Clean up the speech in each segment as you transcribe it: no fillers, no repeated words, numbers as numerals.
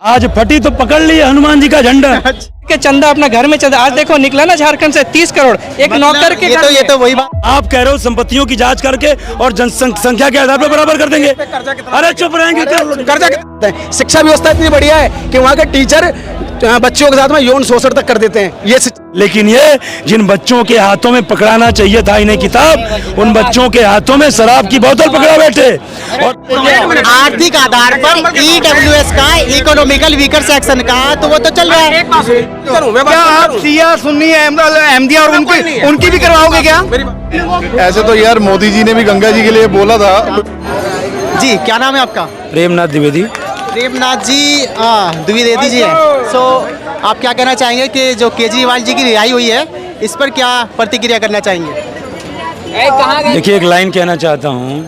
आज फटी तो पकड़ ली हनुमान जी का झंडा के चंदा अपना घर में चंदा। आज देखो निकला ना झारखंड से 30 करोड़ एक नौकर के ये तो वही बात आप कह रहे हो संपत्तियों की जांच करके और जनसंख्या के आधार पर बराबर कर देंगे। अरे चुप रहेंगे कर्जा। शिक्षा व्यवस्था इतनी बढ़िया है कि वहाँ के टीचर बच्चों के साथ में यौन शोषण तक कर देते हैं। ये लेकिन ये जिन बच्चों के हाथों में पकड़ाना चाहिए था इन्हें किताब, उन बच्चों के हाथों में शराब की बोतल पकड़ा बैठे। और आर्थिक आधार पर EWS का इकोनॉमिकल वीकर सेक्शन का तो वो तो चल रहा है। क्या आप सिया सुन्नी अहमदिया और उनकी भी करवाओगे क्या? ऐसे तो यार मोदी जी ने भी गंगा जी के लिए बोला था। जी क्या नाम है आपका? प्रेमनाथ द्विवेदी। प्रेमनाथ जी द्विवेदी जी है। सो आप क्या कहना चाहेंगे कि जो केजरीवाल जी की रिहाई हुई है इस पर क्या प्रतिक्रिया करना चाहेंगे? देखिए एक लाइन कहना चाहता हूँ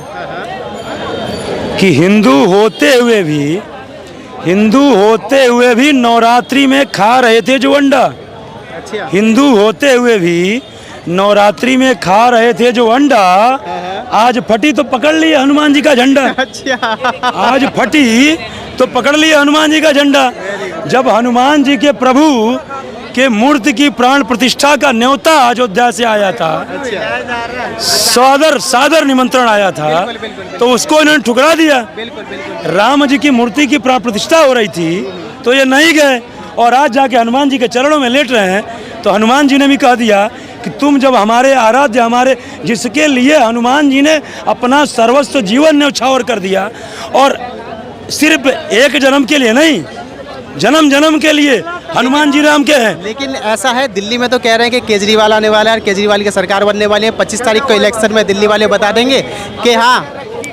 कि हिंदू होते हुए भी नवरात्रि में खा रहे थे जो अंडा। हिंदू होते हुए भी नवरात्रि में खा रहे थे जो अंडा, आज फटी तो पकड़ लिया हनुमान जी का झंडा। आज फटी तो पकड़ लिया हनुमान जी का झंडा। जब हनुमान जी के प्रभु के मूर्ति की प्राण प्रतिष्ठा का न्योता अयोध्या से आया था, सादर निमंत्रण आया था, तो उसको इन्होंने ठुकरा दिया। राम जी की मूर्ति की प्राण प्रतिष्ठा हो रही थी तो ये नहीं गए, और आज जाके हनुमान जी के चरणों में लेट रहे हैं। तो हनुमान जी ने भी कह दिया कि तुम जब हमारे आराध्य, हमारे जिसके लिए हनुमान जी ने अपना सर्वस्व जीवन न्यौछावर कर दिया, और सिर्फ एक जन्म के लिए नहीं, जन्म जन्म के लिए हनुमान जी राम के हैं। लेकिन ऐसा है दिल्ली में तो कह रहे हैं कि केजरीवाल आने वाला है और केजरीवाल की सरकार बनने वाली है। 25 तारीख को इलेक्शन में दिल्ली वाले बता देंगे कि हाँ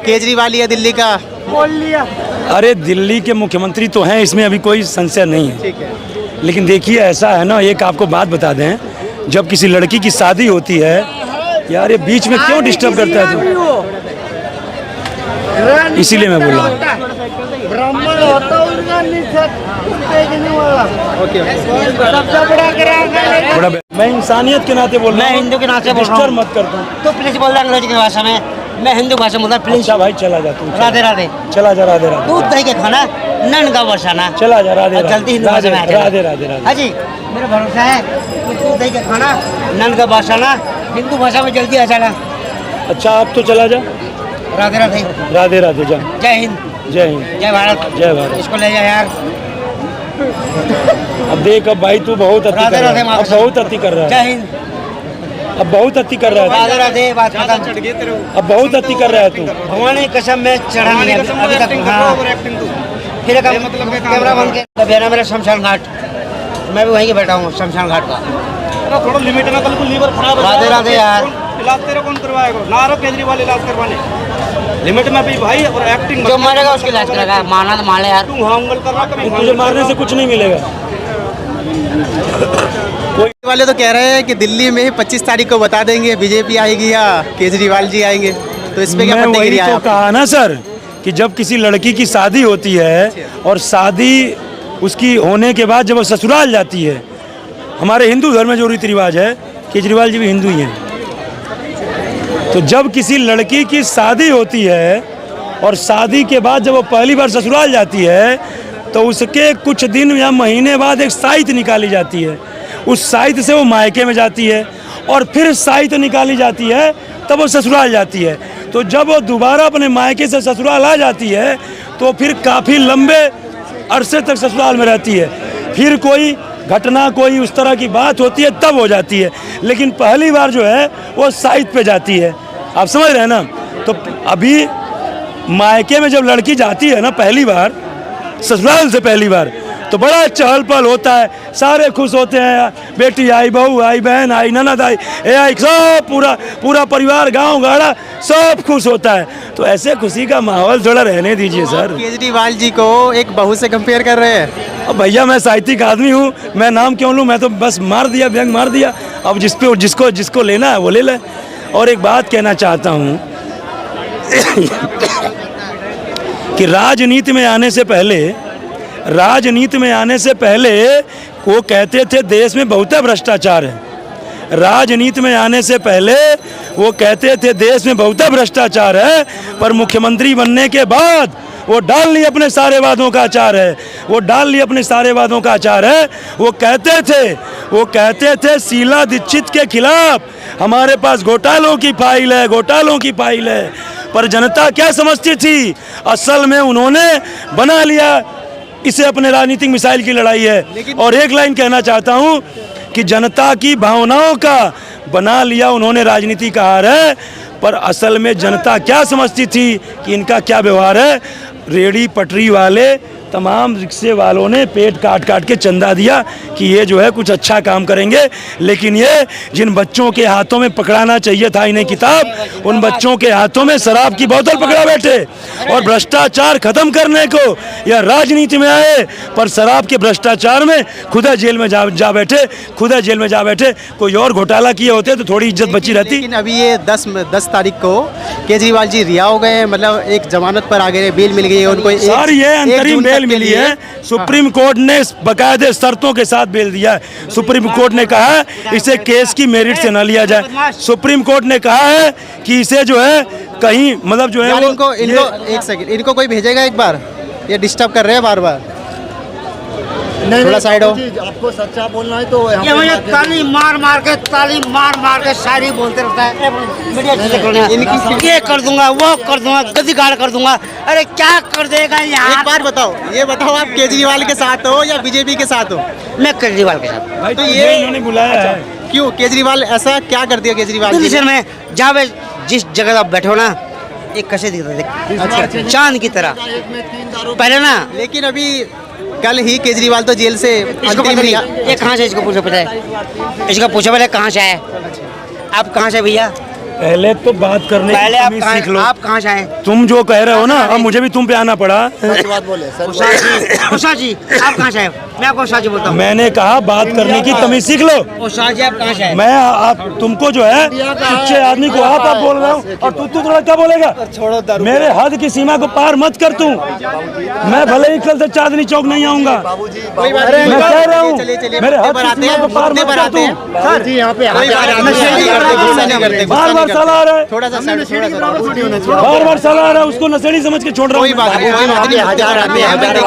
केजरीवाल ही है दिल्ली का। बोल लिया। अरे दिल्ली के मुख्यमंत्री तो हैं, इसमें अभी कोई संशय नहीं है। ठीक है। लेकिन देखिए ऐसा है ना, एक आपको बात बता दें, जब किसी लड़की की शादी होती है, यार ये बीच में क्यों डिस्टर्ब करता है तू? इसीलिए मैं बोल रहा हूँ। मैं इंसानियत के नाते बोल रहा हूँ, मैं हिंदू के नाते बोल रहा हूँ। मत करता हूँ तो प्लीज बोल रहा अंग्रेजी की भाषा में, मैं हिंदू भाषा बोल रहा प्लीज। अच्छा भाई चला जा तू, राधे राधे। चला जा, राधे राधे। दूध दही के खाना नन का बरसाना। चला जा, राधे राधे। जल्दी हिंदू भाषा में आ जाना। राधे राधे राधे। हाँ जी, मेरा भरोसा है कि दूध दही के खाना नन का बरसाना हिंदू भाषा में जल्दी आ जाना। अच्छा आप तो चला जा। राधे राधे। राधे राधे। जा। जय हिंद। जय हिंद। जय भारत। जय भारत। इसको ले जा यार। अब देख, अब भाई तू बहुत अति कर रहा है। अब बहुत अति कर रहा जय है। हिंद। अब बहुत अति कर रहा है। राधे राधे। बात खत्म। अब बहुत अति कर रहा है तू। भगवान की कसम में चढ़ा नहीं अभी तक। हाँ फिर कैमरा बन के बेरा मेरा शमशान घाट, मैं भी वहीं के बैठा हूँ शमशान घाट का। थोड़ा लिमिट ना, कल को लीवर खराब है। राधे राधे यार। इलाज तेरे कौन करवाएगा? ना आ रहा केजरीवाल इलाज करवाने। लिमिट में भी भाई, और एक्टिंग जो मारेगा उसके इलाज करेगा। मारना तो मान ले यार। तू हांगल कर रहा कभी। तुझे मारने से कुछ नहीं मिलेगा। कोई वाले तो कह रहे हैं कि दिल्ली में ही 25 तारीख को बता देंगे बीजेपी आएगी या केजरीवाल जी आएंगे, तो इस पे क्या प्रतिक्रिया है? तो कहा ना सर कि जब किसी लड़की की शादी होती है और शादी उसकी होने के बाद जब वो ससुराल जाती है, हमारे हिंदू धर्म में जो रीति रिवाज है, केजरीवाल जी भी हिंदू ही हैं, तो जब किसी लड़की की शादी होती है और शादी के बाद जब वो पहली बार ससुराल जाती है, तो उसके कुछ दिन या महीने बाद एक साइत निकाली जाती है। उस साइत से वो मायके में जाती है और फिर साइत निकाली जाती है, तब वो ससुराल जाती है। तो जब वो दोबारा अपने मायके से ससुराल आ जाती है तो फिर काफ़ी लंबे अरसे तक ससुराल में रहती है। फिर कोई घटना, कोई उस तरह की बात होती है तब हो जाती है, लेकिन पहली बार जो है वो साइत पे जाती है। आप समझ रहे हैं ना? तो अभी मायके में जब लड़की जाती है ना पहली बार, ससुराल से पहली बार, तो बड़ा चहल पहल होता है, सारे खुश होते हैं, बेटी आई, बहू आई, बहन आई, ननद आई, आई, सब पूरा परिवार, गांव गाड़ा सब खुश होता है। तो ऐसे खुशी का माहौल थोड़ा रहने दीजिए सर। केजरीवाल जी को एक बहू से कंपेयर कर रहे हैं। अब भैया मैं साहित्यिक आदमी हूँ, मैं नाम क्यों लूँ? मैं तो बस मार दिया, व्यंग मार दिया। अब जिसको लेना है वो ले ले। और एक बात कहना चाहता हूँ कि राजनीति में आने से पहले वो कहते थे देश में बहुत भ्रष्टाचार है। राजनीति में आने से पहले वो कहते थे देश में बहुत भ्रष्टाचार है, पर मुख्यमंत्री बनने के बाद वो डाल ली अपने सारे वादों का अचार है, वो डाल ली अपने सारे वादों का अचार है। वो कहते थे शीला दीक्षित के खिलाफ हमारे पास घोटालों की फाइल है, घोटालों की फाइल है। पर जनता क्या समझती थी, असल में उन्होंने बना लिया इसे अपने राजनीतिक मिसाइल की लड़ाई है। और एक लाइन कहना चाहता हूँ कि जनता की भावनाओं का बना लिया उन्होंने राजनीति का हार है। पर असल में जनता क्या समझती थी कि इनका क्या व्यवहार है। रेहड़ी पटरी वाले तमाम रिक्शे वालों ने पेट काट काट के चंदा दिया कि ये जो है कुछ अच्छा काम करेंगे, लेकिन ये जिन बच्चों के हाथों में पकड़ाना चाहिए था इन्हें किताब, उन बच्चों के हाथों में शराब की बोतल पकड़ा बैठे। और भ्रष्टाचार खत्म करने को यह राजनीति में आए, पर शराब के भ्रष्टाचार में खुदा जेल में जा बैठे, खुदा जेल में जा बैठे। कोई और घोटाला किए होते तो थोड़ी इज्जत बची रहती। लेकिन अभी ये 10 तारीख को केजरीवाल जी रिहा हो गए, मतलब एक जमानत पर आ गए, बेल मिल गई है उनको। सर ये अंतरिम बेल मिली है, सुप्रीम कोर्ट ने बाकायदे शर्तों के साथ बेल दिया है। सुप्रीम कोर्ट ने कहा है इसे केस की मेरिट से न लिया जाए। सुप्रीम कोर्ट ने कहा है कि इसे जो है कहीं मतलब जो है वो इनको एक सेकंड, इनको कोई भेजेगा एक बार, ये डिस्टर्ब कर रहे हैं बार बार। थोड़ा साइड हो। आपको सच्चा बोलना है तो ये मुझे ताली मार के शायरी बोलते रहता है। मीडिया ये कर दूंगा, वो कर दूंगा, गद्दी गाड़ कर दूंगा। अरे क्या कर देगा यार। एक बात बताओ, ये बताओ आप केजरीवाल के साथ हो या बीजेपी के साथ हो? मैं केजरीवाल के साथ। भाई तो ये इन्होंने बुलाया है। क्यों केजरीवाल ऐसा क्या कर दिया केजरीवाल जी ने? में जहाँ पे जिस जगह आप बैठो ना, एक कैसे दिखता है चांद की तरह पहले ना। लेकिन अभी कल ही केजरीवाल तो जेल से अंतरिम रिहा। ये कहाँ से, इसको पूछो पता है, इसको पूछो पहले कहाँ से आए आप, कहाँ से भैया? पहले तो बात करने की पहले तमीज़ सीख लो। आप कहाँ से आए? तुम जो कह रहे हो ना, अब मुझे भी तुम पे आना पड़ा। उषा जी आप कहाँ से आए? मैं आपको उषा जी बोलता हूँ। मैंने कहा बात करने की तमीज़ सीख लो। उषा जी आप कहाँ से आए? मैं आप तुमको जो है सच्चे आदमी को आप बोल रहा हूँ और तू थोड़ा क्या बोलेगा? मेरे हद की सीमा को पार मत कर तू। मैं भले ही कल से चांदनी चौक नहीं आऊंगा, मैं कह रहा हूँ मेरे हद की सीमा को पार मत कर तू। बार बार सलाह आ रहा है, थोड़ा सा बार बार सलाह आ रहा है, उसको नशेड़ी समझ के छोड़ रहा हूँ। कोई बात नहीं।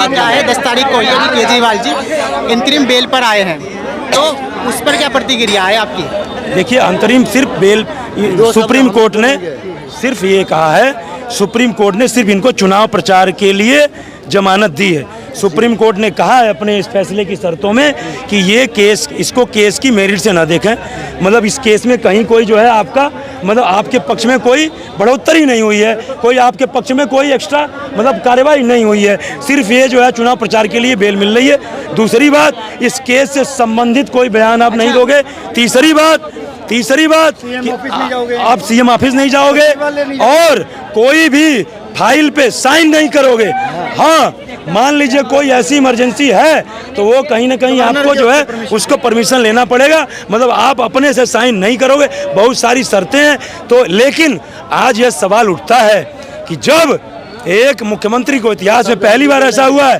क्या है 10 तारीख को यानी केजरीवाल जी अंतरिम बेल पर आए हैं, तो उस पर क्या प्रतिक्रिया है आपकी? देखिए अंतरिम सिर्फ बेल, सुप्रीम कोर्ट ने सिर्फ ये कहा है, सुप्रीम कोर्ट ने सिर्फ इनको चुनाव प्रचार के लिए जमानत दी है। सुप्रीम कोर्ट ने कहा है अपने इस फैसले की शर्तों में कि ये केस, इसको केस की मेरिट से ना देखें। मतलब इस केस में कहीं कोई जो है आपका मतलब आपके पक्ष में कोई बढ़ोतरी नहीं हुई है, कोई आपके पक्ष में कोई एक्स्ट्रा मतलब कार्रवाई नहीं हुई है, सिर्फ ये जो है चुनाव प्रचार के लिए बेल मिल रही है। दूसरी बात, इस केस से संबंधित कोई बयान आप नहीं दोगे। तीसरी बात कि आप सीएम ऑफिस नहीं जाओगे और कोई भी फाइल पे साइन नहीं करोगे। हाँ, मान लीजिए कोई ऐसी इमरजेंसी है तो वो कहीं ना कहीं आपको जो है उसको परमिशन लेना पड़ेगा, मतलब आप अपने से साइन नहीं करोगे। बहुत सारी शर्तें हैं। तो लेकिन आज यह सवाल उठता है कि जब एक मुख्यमंत्री को इतिहास में पहली बार ऐसा हुआ है।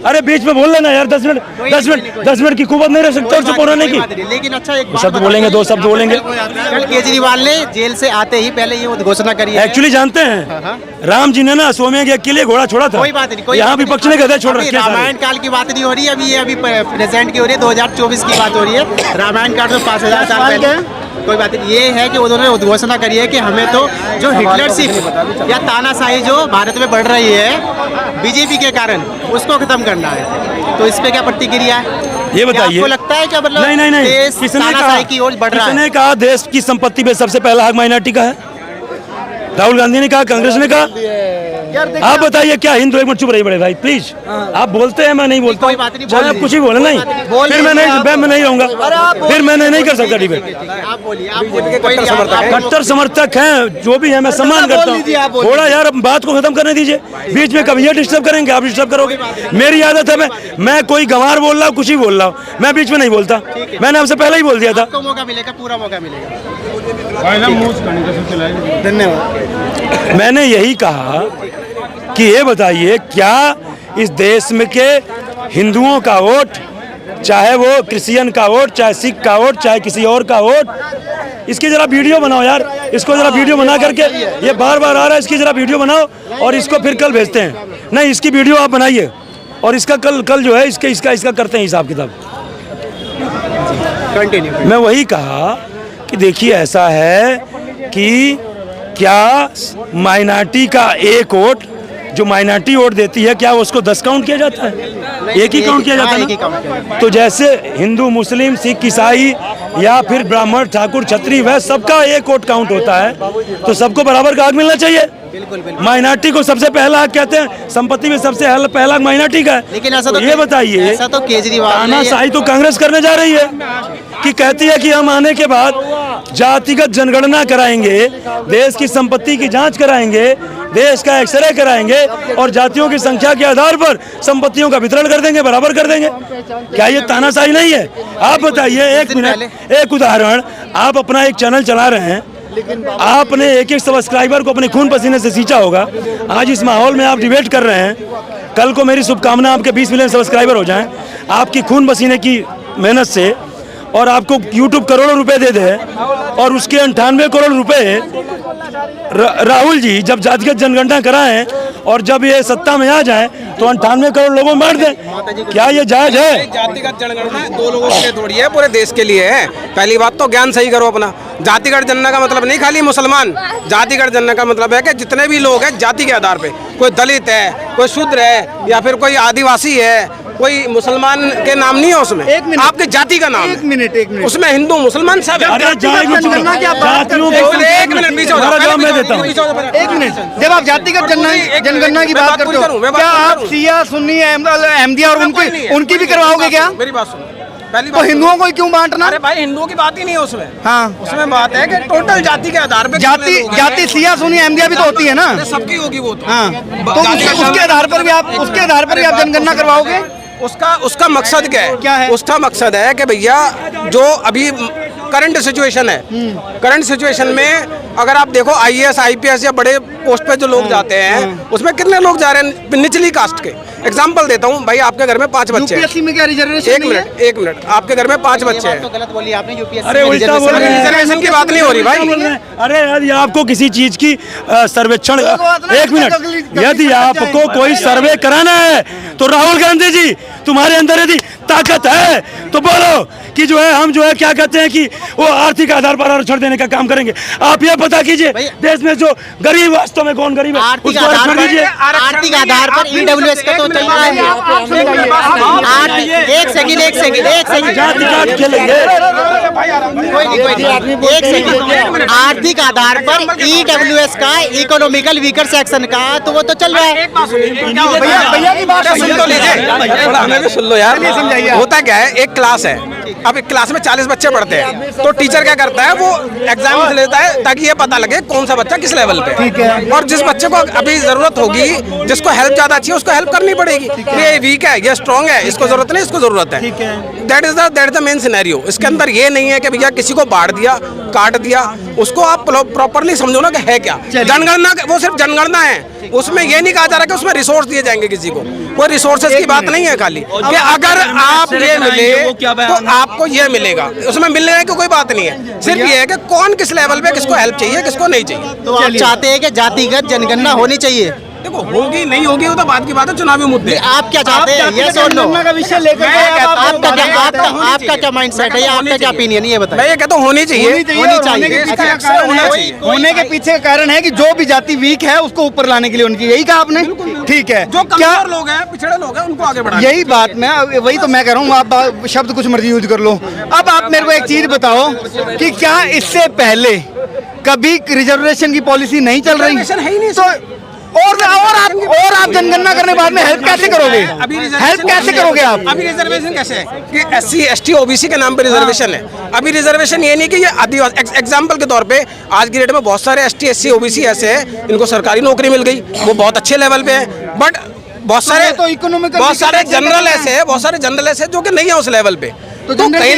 अरे बीच में बोल लेना यार, 10 मिनट की कुवत नहीं रह सकते चुप होने की। लेकिन अच्छा एक शब्द बोलेंगे, 2 शब्द बोलेंगे। कल केजरीवाल ने जेल से आते ही पहले ये घोषणा करी है। एक्चुअली जानते हैं राम जी ने ना अश्वमेध के लिए घोड़ा छोड़ा था। कोई बात नहीं, यहाँ विपक्ष ने गधे छोड़ रखे। रामायण काल की बात नहीं हो रही है अभी प्रेजेंट की हो रही है, 2024 की बात हो रही है। रामायण काल तो 5000 साल पहले। कोई बात नहीं, ये है कि उन्होंने उद्घोषणा करी है कि हमें तो जो हिटलरशिप या तानाशाही जो भारत में बढ़ रही है बीजेपी के कारण, उसको खत्म करना है। तो इस पे क्या प्रतिक्रिया है ये बताइए? आपको लगता है क्या मतलब नहीं, देश तानाशाही की ओर बढ़ रहा है? किसने कहा देश की संपत्ति पे सबसे पहला हक माइनॉरिटी का है? राहुल गांधी ने कहा, कांग्रेस ने कहा। आप बताइए क्या हिंदू? एक मिनट चुप रहिए बड़े भाई प्लीज। आप बोलते हैं, मैं नहीं बोलता। कोई बात नहीं, चाहे आप कुछ ही बोले नहीं, फिर मैं नहीं रहूंगा, फिर मैं नहीं कर सकता डिबेट। आप बोलिए। कट्टर समर्थक हैं जो भी है, मैं सम्मान करता हूँ। थोड़ा यार बात को खत्म करने दीजिए। बीच में कभी ये डिस्टर्ब करेंगे, आप डिस्टर्ब करोगे। मेरी आदत है, मैं कोई गंवार बोल रहा हूँ, कुछ ही बोल रहा हूँ, मैं बीच में नहीं बोलता। मैंने आपसे पहले ही बोल दिया था। मौका मिलेगा, पूरा मौका मिलेगा। धन्यवाद। मैंने यही कहा कि ये बताइए क्या इस देश में के हिंदुओं का वोट, चाहे वो क्रिश्चियन का वोट, चाहे सिख का वोट, चाहे किसी और का वोट, इसकी जरा वीडियो बनाओ यार, इसको जरा वीडियो बना करके, ये बार बार आ रहा है, इसकी जरा वीडियो बनाओ और इसको फिर कल भेजते हैं। नहीं, इसकी वीडियो आप बनाइए और इसका कल जो है इसका करते हैं हिसाब किताब। कंटिन्यू। मैं वही कहा कि देखिए ऐसा है कि क्या माइनॉरिटी का एक वोट जो माइनॉरिटी वोट देती है, क्या उसको 10 काउंट किया जाता है? एक ही काउंट किया जाता है। तो जैसे हिंदू, मुस्लिम, सिख, ईसाई या फिर ब्राह्मण, ठाकुर, छत्री, वैश्य सबका एक वोट काउंट होता है, तो सबको बराबर का हक मिलना चाहिए। माइनॉरिटी को सबसे पहला हक कहते हैं, संपत्ति में सबसे पहला हक माइनॉरिटी का है। लेकिन ऐसा तो ये बताइए, ऐसा तो केजरीवाल तानाशाही तो कांग्रेस करने जा रही है कि कहती है कि हम आने के बाद जातिगत जनगणना कराएंगे, देश की संपत्ति की जांच कराएंगे, देश का एक्सरे कराएंगे और जातियों की संख्या के आधार पर संपत्तियों का वितरण कर देंगे, बराबर कर देंगे। क्या ये तानाशाही नहीं है? आप बताइए, एक मिनट, एक उदाहरण, आप अपना एक चैनल चला रहे हैं, आपने एक सब्सक्राइबर को अपने खून पसीने से सींचा होगा, आज इस माहौल में आप डिबेट कर रहे हैं, कल को मेरी शुभकामना आपके 20 मिलियन सब्सक्राइबर हो जाएं, आपकी खून पसीने की मेहनत से, और आपको YouTube करोड़ों रुपए दे दे और उसके 98 करोड़ रुपए राहुल जी जब जातिगत जनगणना कराएं और जब ये सत्ता में आ जाए तो 98 करोड़ लोगों में बांट दें, क्या ये जायज है? जातिगत जनगणना 2 लोगों के लिए थोड़ी है, पूरे देश के लिए है। पहली बात तो ज्ञान सही करो अपना। जातिगत जनगणना का मतलब नहीं खाली मुसलमान, जातिगत जनगणना का मतलब है कि जितने भी लोग हैं जाति के आधार पे, कोई दलित है, कोई शूद्र है, या फिर कोई आदिवासी है, कोई मुसलमान के नाम नहीं है उसमें, आपके जाति का नाम। एक मिनट उसमें हिंदू मुसलमान सब है। एक मिनट, जब आप जातिगत जनगणना की बात करते हो, क्या आप शिया, सुन्नी, अहमदिया और उनकी भी करवाओगे क्या? मेरी बात सुनो, पहली तो बात हिंदुओं को क्यों बांटना? अरे भाई, हिंदुओं की बात ही नहीं है उसमें। हाँ, उसमें बात है कि टोटल जाति के आधार पे जाति शिया, सुन्नी, अहमदिया भी तो होती है ना। सबकी होगी वो तो। हाँ, तो उसके आधार पर भी आप जनगणना करवाओगे? उसका मकसद क्या है? उसका मकसद है कि भैया जो अभी करंट सिचुएशन है, करंट सिचुएशन में अगर आप देखो IAS, IPS या बड़े पोस्ट पे जो लोग जाते हैं, उसमें कितने लोग जा रहे हैं निचली कास्ट के। एग्जांपल देता हूँ भाई, आपके घर में 5 बच्चे हैं। यूपीएससी में क्या रिजर्वेशन? एक मिनट, आपके घर में 5 बच्चे हैं। तो गलत बोली आपने, यूपीएससी अरे उल्टा बोल रहे हैं, रिजर्वेशन की बात नहीं हो रही भाई। अरे यदि आपको किसी चीज की सर्वेक्षण, एक मिनट, यदि आपको कोई सर्वे कराना है तो राहुल गांधी जी, तुम्हारे अंदर यदि ताकत है तो बोलो कि जो है हम जो है क्या कहते हैं कि वो आर्थिक आधार पर आरक्षण देने का काम करेंगे। आप ये पता कीजिए देश में जो गरीब, वास्तव में कौन गरीब है, आर्थिक आधार पर EWS का तो चल रहा है। एक सेकंड, जाति काट खेलेंगे। एक सेकंड, आर्थिक आधार पर EWS का, इकोनॉमिकल वीकर सेक्शन का, तो वो तो चल रहा है। भैया की बात सुन तो लीजिए, थोड़ा हमें भी सुन लो यार। होता क्या है, एक क्लास है, अब एक क्लास में 40 बच्चे पढ़ते हैं, तो टीचर क्या करता है, वो एग्जाम लेता है ताकि ये पता लगे कौन सा बच्चा किस लेवल पे है। और जिस बच्चे को अभी जरूरत होगी, जिसको हेल्प ज्यादा चाहिए, उसको हेल्प करनी पड़ेगी। ये वीक है, ये स्ट्रॉन्ग है, इसको जरूरत नहीं, इसको जरूरत है। That is the main scenario. इसके अंदर ये नहीं है कि भैया किसी को बांट दिया, काट दिया। उसको आप प्रॉपरली समझो ना कि है क्या जनगणना। वो सिर्फ जनगणना है, उसमें ये नहीं कहा जा रहा कि उसमें रिसोर्स दिए जाएंगे किसी को। कोई रिसोर्सेज की बात नहीं है खाली कि अगर आप ये मिले तो आपको ये मिलेगा, उसमें मिलने की कोई बात नहीं है। सिर्फ ये है कि कौन किस लेवल पे किसको हेल्प चाहिए, किसको नहीं चाहिए। तो आप चाहते हैं कि जातिगत जनगणना होनी चाहिए? देखो, होगी नहीं होगी वो तो बात की बात है, चुनावी मुद्दे। आप क्या चाहते हैं, ये सुन लो, का विषय लेकर आपका क्या माइंडसेट है, आपका क्या ओपिनियन, ये बताइए। मैं ये कहता हूँ होनी चाहिए। होने के पीछे कारण है कि जो भी जाति वीक है उसको ऊपर लाने के लिए उनकी, यही कहा आपने? ठीक है, जो कमजोर लोग हैं, पिछड़े लोग हैं, उनको आगे बढ़ाना। यही बात मैं वही तो मैं कह रहा हूँ। आप शब्द कुछ मर्जी यूज कर लो। अब आप मेरे को एक चीज बताओ कि क्या इससे पहले कभी रिजर्वेशन की पॉलिसी नहीं चल रही? तो और आप जनगणना करने बाद में हेल्प कैसे करोगे? हेल्प कैसे करोगे आप? अभी रिजर्वेशन कैसे है कि SC, ST, OBC के नाम पे रिजर्वेशन है। अभी रिजर्वेशन ये नहीं कि ये आदिवासी, एग्जांपल के तौर पे आज की डेट में बहुत सारे ST, SC, OBC ऐसे हैं इनको सरकारी नौकरी मिल गई, वो बहुत अच्छे लेवल पे है। बट बहुत सारे जनरल ऐसे हैं, बहुत सारे जनरल ऐसे जो कि नहीं है उस लेवल पे। तो कहीं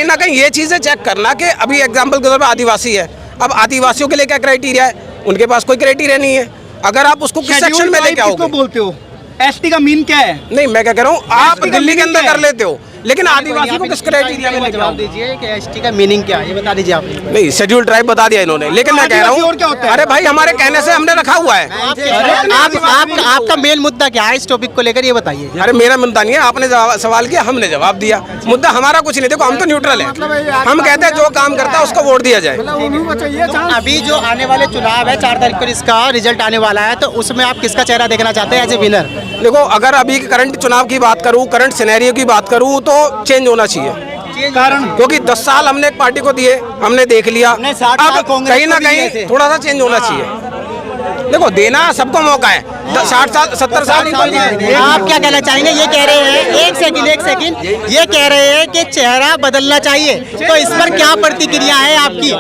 ना कहीं ये चीजें चेक करना कि अभी एग्जाम्पल के तौर पर आदिवासी है, अब आदिवासियों के लिए क्या क्राइटेरिया है, उनके पास कोई क्राइटेरिया नहीं है। अगर आप उसको किस सेक्शन में लेके आओगे, बोलते हो ST का मीन क्या है? नहीं, मैं क्या कह रहा हूँ, आप दिल्ली के अंदर कर लेते हो, लेकिन आदिवासी को किस क्राइटेरिया में लेकर जवाब आऊं? दीजिए कि एसटी का मीनिंग क्या है, ये बता दीजिए आप। नहीं, शेड्यूल ट्राइब बता दिया इन्होंने, लेकिन मैं कह रहा हूँ, अरे भाई हमारे कहने से हमने रखा हुआ है। आपका मेन मुद्दा क्या है इस टॉपिक को लेकर, ये बताइए। अरे मेरा मुद्दा नहीं है, आपने सवाल किया, हमने जवाब दिया। मुद्दा हमारा कुछ नहीं, देखो हम तो न्यूट्रल है, हम कहते हैं जो काम करता है उसको वोट दिया जाए। तो अभी जो आने वाले चुनाव है 4 तारीख को, इसका रिजल्ट आने वाला है, तो उसमें आप किसका चेहरा देखना चाहते हैं एज ए विनर? देखो, अगर अभी करंट चुनाव की बात करूं, करंट सिनेरियो की बात करूं, तो चेंज होना चाहिए। कारण क्योंकि 10 साल हमने एक पार्टी को दिए, हमने देख लिया, अब कहीं ना कहीं थोड़ा सा चेंज होना चाहिए। देखो, देना सबको मौका है, 60 साल 70 साल आप क्या कहना चाहेंगे? ये कह रहे हैं, एक सेकंड, ये कह रहे हैं कि चेहरा बदलना चाहिए, तो इस पर क्या प्रतिक्रिया है आपकी?